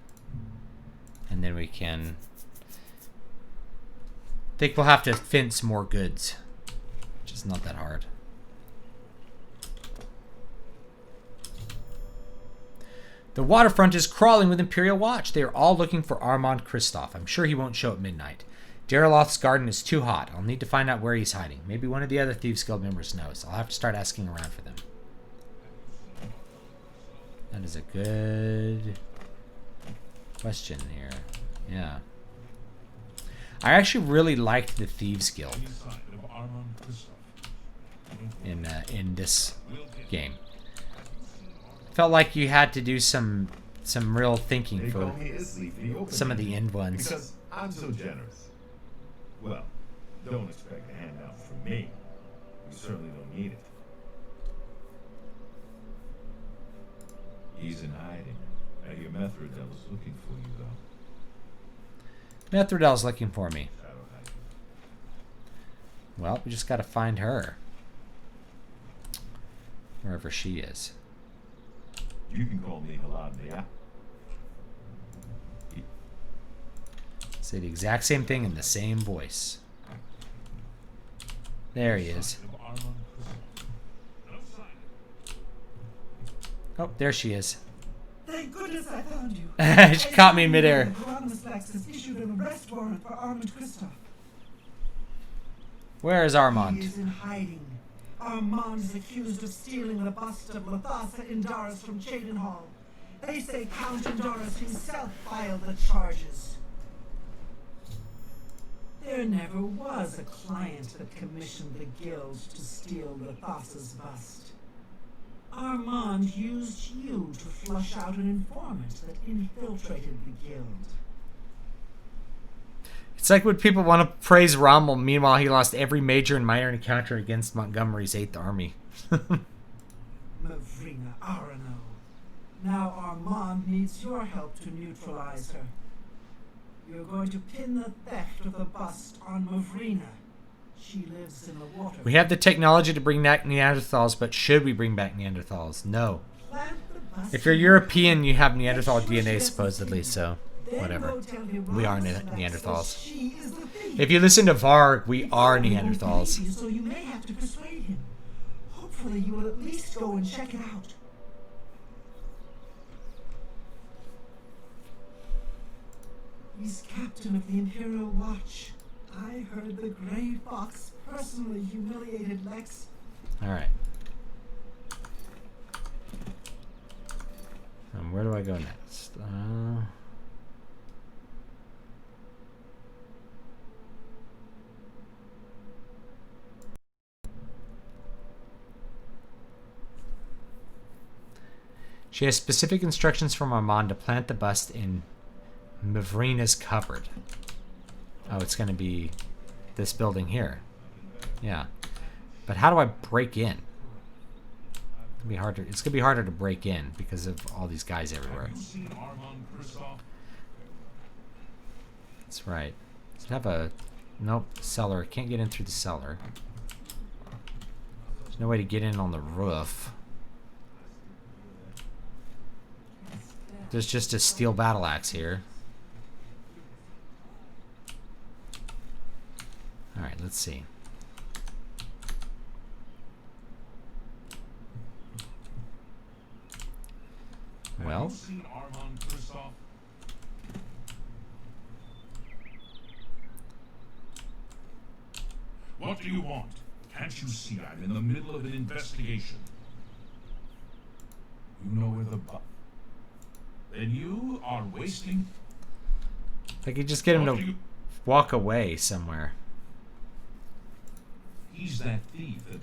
And then we can... I think we'll have to fence more goods. Which is not that hard. The waterfront is crawling with Imperial Watch. They are all looking for Armand Kristoff. I'm sure he won't show at midnight. Dariloth's garden is too hot. I'll need to find out where he's hiding. Maybe one of the other Thieves Guild members knows. I'll have to start asking around for them. That is a good question here. Yeah. I actually really liked the Thieves Guild in this game. Felt like you had to do some real thinking for some of the end ones. Because I'm so generous. Well, don't expect a handout from me. We certainly don't need it. He's in hiding. I hear Methridel is looking for you, though. Methridel's looking for me. Shadow hiding. Well, we just gotta find her. Wherever she is. You can call me Halabia. Say the exact same thing in the same voice. There he is. Oh, there she is. Thank goodness I found you. She caught me in midair. Grommaslax has issued an arrest warrant for Armand Kristoff. Where is He Armand? is in hiding. Armand is accused of stealing the bust of Lathasa Indaris from Cheydinhall. They say Count Indaris himself filed the charges. There never was a client that commissioned the guild to steal Lathasa's bust. Armand used you to flush out an informant that infiltrated the guild. It's like when people want to praise Rommel, meanwhile he lost every major and minor encounter against Montgomery's 8th Army. Mavrina Arano. Now Armand needs your help to neutralize her. You're going to pin the theft of the bust on Mavrina. She lives in the water. We have the technology to bring back Neanderthals, but should we bring back Neanderthals? No. Plant the bust If you're in European, you have Make Neanderthal sure she DNA doesn't supposedly, see so... you. Whatever. go tell We are Hieronymus that Neanderthals. she is the thief. If you listen to Varg, we are He won't Neanderthals. believe you, so you may have to persuade him. Hopefully you will at least go and check it out. He's captain of the Imperial Watch. I heard the Grey Fox personally humiliated Lex. Alright. Where do I go next? She has specific instructions from Armand to plant the bust in Mavrina's cupboard. Oh, it's going to be this building here. Yeah. But how do I break in? It's gonna be harder to break in because of all these guys everywhere. Have you seen Armand Kristoff? That's right. Does it have a... Nope, cellar. Can't get in through the cellar. There's no way to get in on the roof. There's just a steel battle axe here. Alright, let's see. Well, Have you seen Armand Kristoff? What do you want? Can't you see I'm in the middle of an investigation? You know where the Then you are wasting... if I could just get him What do to you... walk away somewhere. He's that thief that...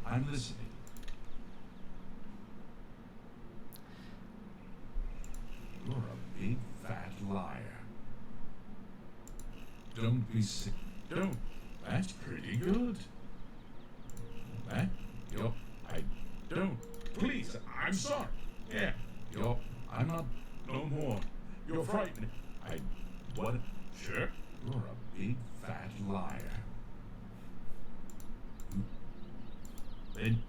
I'm listening. You're a big fat liar. Don't be sick. Don't. That's pretty good. That? I don't. Please, I'm sorry. Yeah. I'm not no more. You're frightening. What? Sure. You're a big fat liar. Then,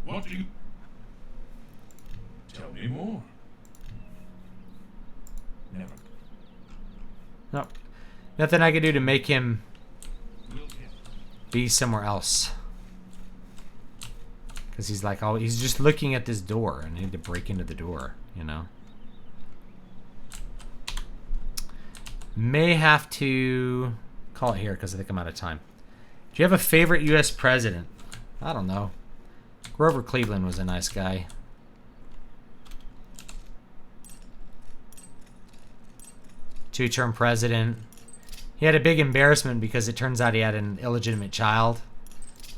what do you... Tell me more. Never. No. Nothing I can do to make him Will get. be somewhere else. Because he's like, oh, he's just looking at this door. I need to break into the door, you know? May have to call it here because I think I'm out of time. Do you have a favorite U.S. president? I don't know. Grover Cleveland was a nice guy. Two-term president. He had a big embarrassment because it turns out he had an illegitimate child.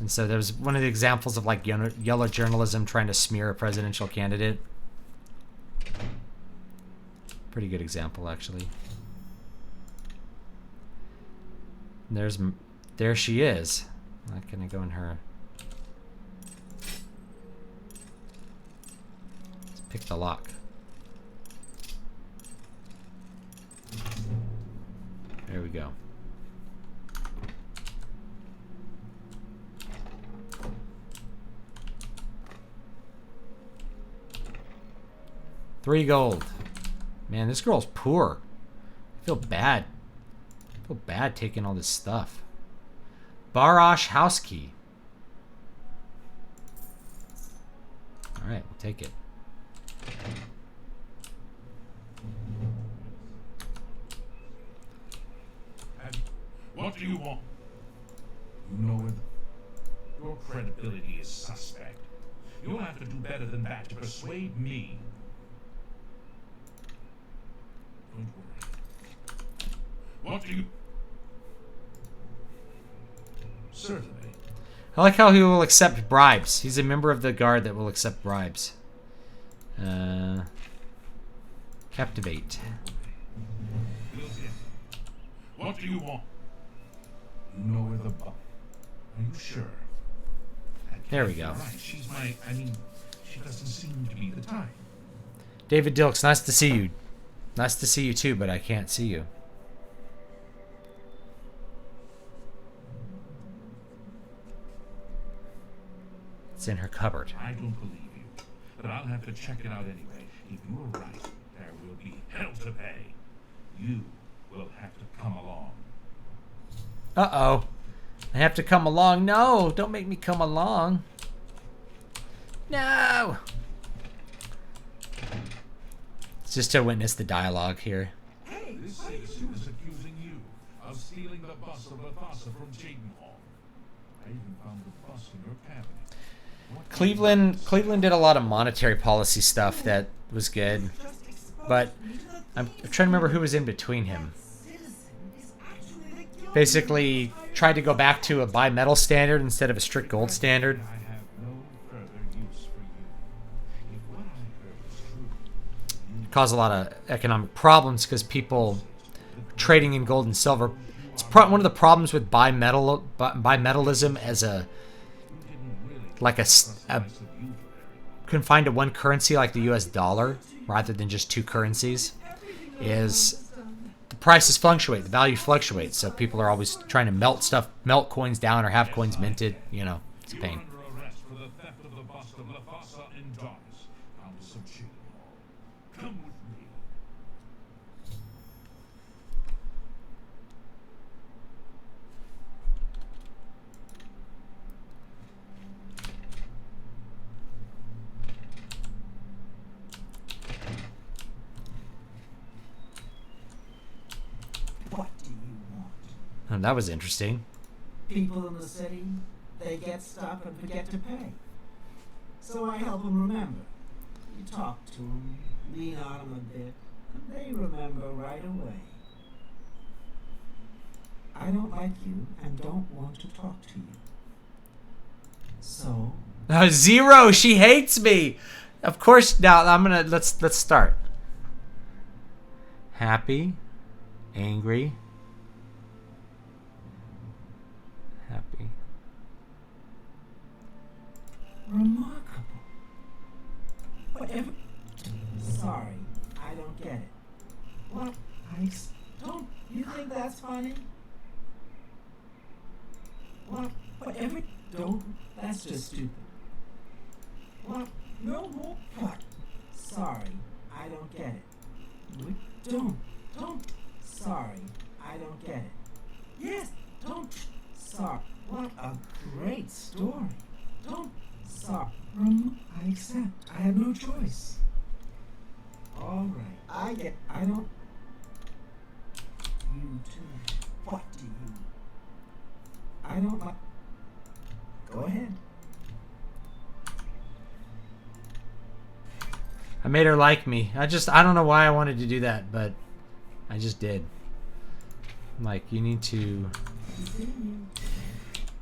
And so there was one of the examples of like yellow journalism trying to smear a presidential candidate. Pretty good example, actually. There she is. Not gonna go in her. Let's pick the lock. There we go. $3 gold. Man, this girl's poor. I feel bad. I feel bad taking all this stuff. Barash house key. Alright, we'll take it. What do you want? You know where your credibility is suspect. You'll have to do better than that to persuade me. Don't worry. What do you... Certainly. I like how he will accept bribes. He's a member of the guard that will accept bribes. Captivate. What do you want? You know where the... Are you sure? There we go. Right. She's my... I mean, she doesn't seem to be the type. David Dilks, nice to see you. Nice to see you too, but I can't see you. It's in her cupboard. I don't believe you, but I'll have to check it out anyway. If you are right, there will be hell to pay. You will have to come along. Uh-oh. I have to come along. No, don't make me come along. No. It's just to witness the dialogue here. This citizen is accusing you of stealing the bust of Lathasa from Cheatenhall. I even found the bust in your cabinet. Cleveland did a lot of monetary policy stuff that was good, but I'm trying to remember who was in between him. Basically tried to go back to a bimetal standard instead of a strict gold standard. I have no further use for you. If what I heard is true, Caused a lot of economic problems because people trading in gold and silver. It's one of the problems with bimetallism as a confined to one currency like the US dollar rather than just two currencies is the prices fluctuate, the value fluctuates, so people are always trying to melt coins down or have coins minted, you know, it's a pain. under arrest for the theft of the bust of Lathasa in Darkness, Countess of Cheatenhall. Come with me. What do you want? Oh, that was interesting. People in the city, they get stuff and forget to pay. So I help them remember. You talk to them, lean on them a bit, and they remember right away. I don't like you and don't want to talk to you. So, Zero, she hates me. Of course. Now let's start. Happy, angry, happy. remarkable. Whatever. Sorry, I don't get it. What? Don't you think that's funny? What? Whatever. Don't. That's just stupid. What? No more. What? Sorry, I don't get it. What? Don't. Sorry, I don't get it. Yes, don't. Sorry. What a great story. Don't. Sorry. I accept. I have no choice. All right. I don't. You too. What do you? I don't like. Go ahead. I made her like me. I don't know why I wanted to do that, but I just did. I'm like, you need to...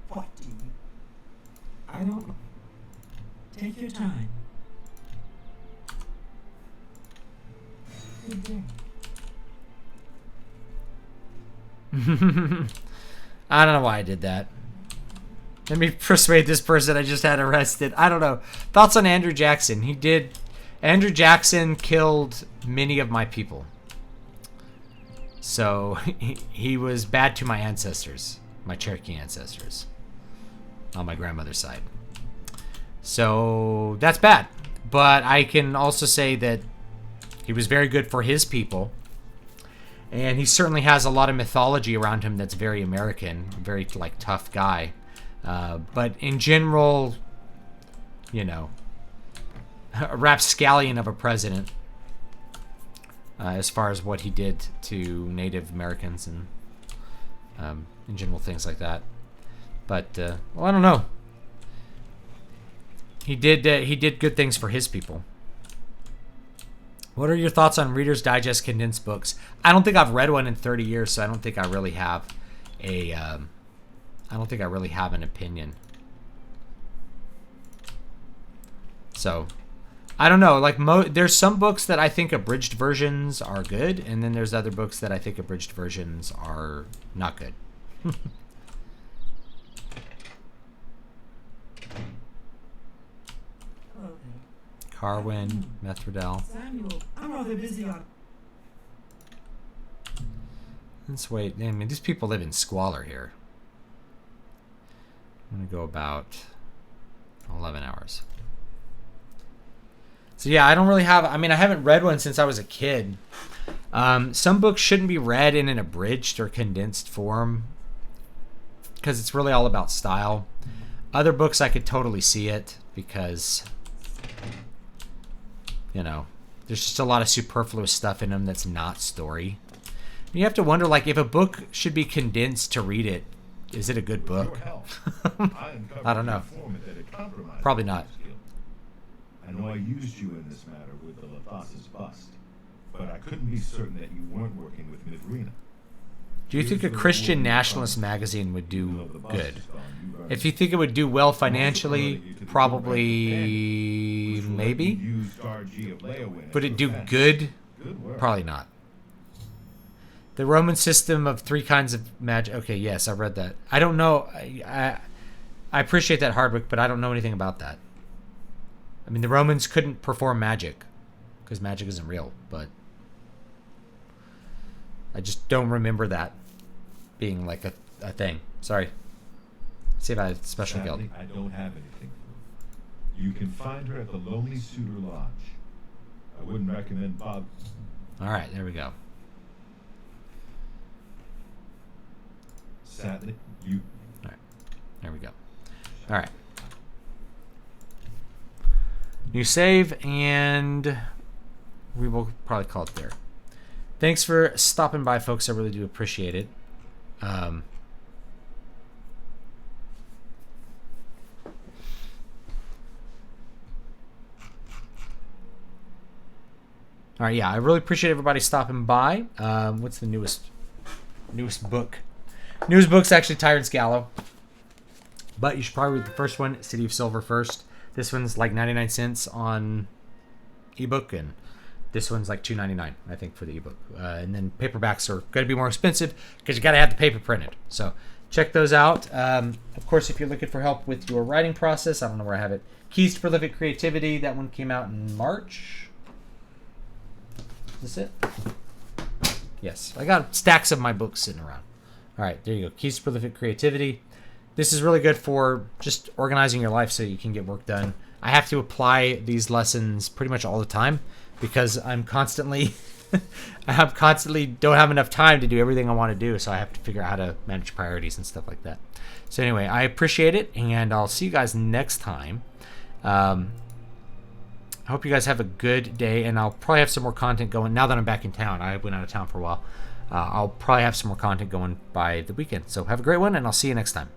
What do you? I don't. Take your time. Good day. I don't know why I did that. Let me persuade this person I just had arrested. I don't know. Thoughts on Andrew Jackson? Andrew Jackson killed many of my people. So he was bad to my ancestors, my Cherokee ancestors, on my grandmother's side. So that's bad. But I can also say that he was very good for his people. And he certainly has a lot of mythology around him that's very American, very like tough guy. But in general, you know, a rapscallion of a president as far as what he did to Native Americans and in general things like that. But well, I don't know. He did good things for his people. What are your thoughts on Reader's Digest condensed books? I don't think I've read one in 30 years, so I don't think I really have a I don't think I really have an opinion. So, I don't know. Like there's some books that I think abridged versions are good, and then there's other books that I think abridged versions are not good. Hello there. Carwin, Methridel. Samuel, I'm rather busy on. Let's wait. I mean, these people live in squalor here. I'm gonna go about 11 hours. So yeah, I don't really have. I mean, I haven't read one since I was a kid. Some books shouldn't be read in an abridged or condensed form because it's really all about style. Other books, I could totally see it because, you know, there's just a lot of superfluous stuff in them that's not story. You have to wonder, like, if a book should be condensed to read it, is it a good book? I don't know. Probably not. I know I used you in this matter with the Lathas's bust, but I couldn't be certain that you weren't working with Midrina. Do you think a Christian nationalist magazine would do good? If you think it would do well financially, probably, maybe. Would it do good? Probably not. The Roman system of 3 kinds of magic. Okay, yes, I read that. I don't know. I appreciate that, Hardwick, but I don't know anything about that. I mean, the Romans couldn't perform magic because magic isn't real, but I just don't remember that being like a thing. Sorry. See if I had special guild. I don't have anything for you. You can find her at the Lonely Suitor Lodge. I wouldn't recommend Bob. All right, there we go. Sadly, you. All right, there we go. All right. New save, and we will probably call it there. Thanks for stopping by, folks. I really do appreciate it. All right, yeah, I really appreciate everybody stopping by. What's the newest book? Newest book's actually Tyrant's Gallow, but you should probably read the first one, City of Silver, first. This one's like 99 cents on ebook, and this one's like $2.99, I think, for the ebook. And then paperbacks are going to be more expensive because you got to have the paper printed. So check those out. Of course, if you're looking for help with your writing process, I don't know where I have it. Keys to Prolific Creativity. That one came out in March. Is this it? Yes. I got stacks of my books sitting around. All right, there you go. Keys to Prolific Creativity. This is really good for just organizing your life so you can get work done. I have to apply these lessons pretty much all the time because I'm constantly don't have enough time to do everything I want to do, so I have to figure out how to manage priorities and stuff like that. So anyway, I appreciate it, and I'll see you guys next time. I hope you guys have a good day, and I'll probably have some more content going now that I'm back in town. I went out of town for a while. I'll probably have some more content going by the weekend. So have a great one, and I'll see you next time.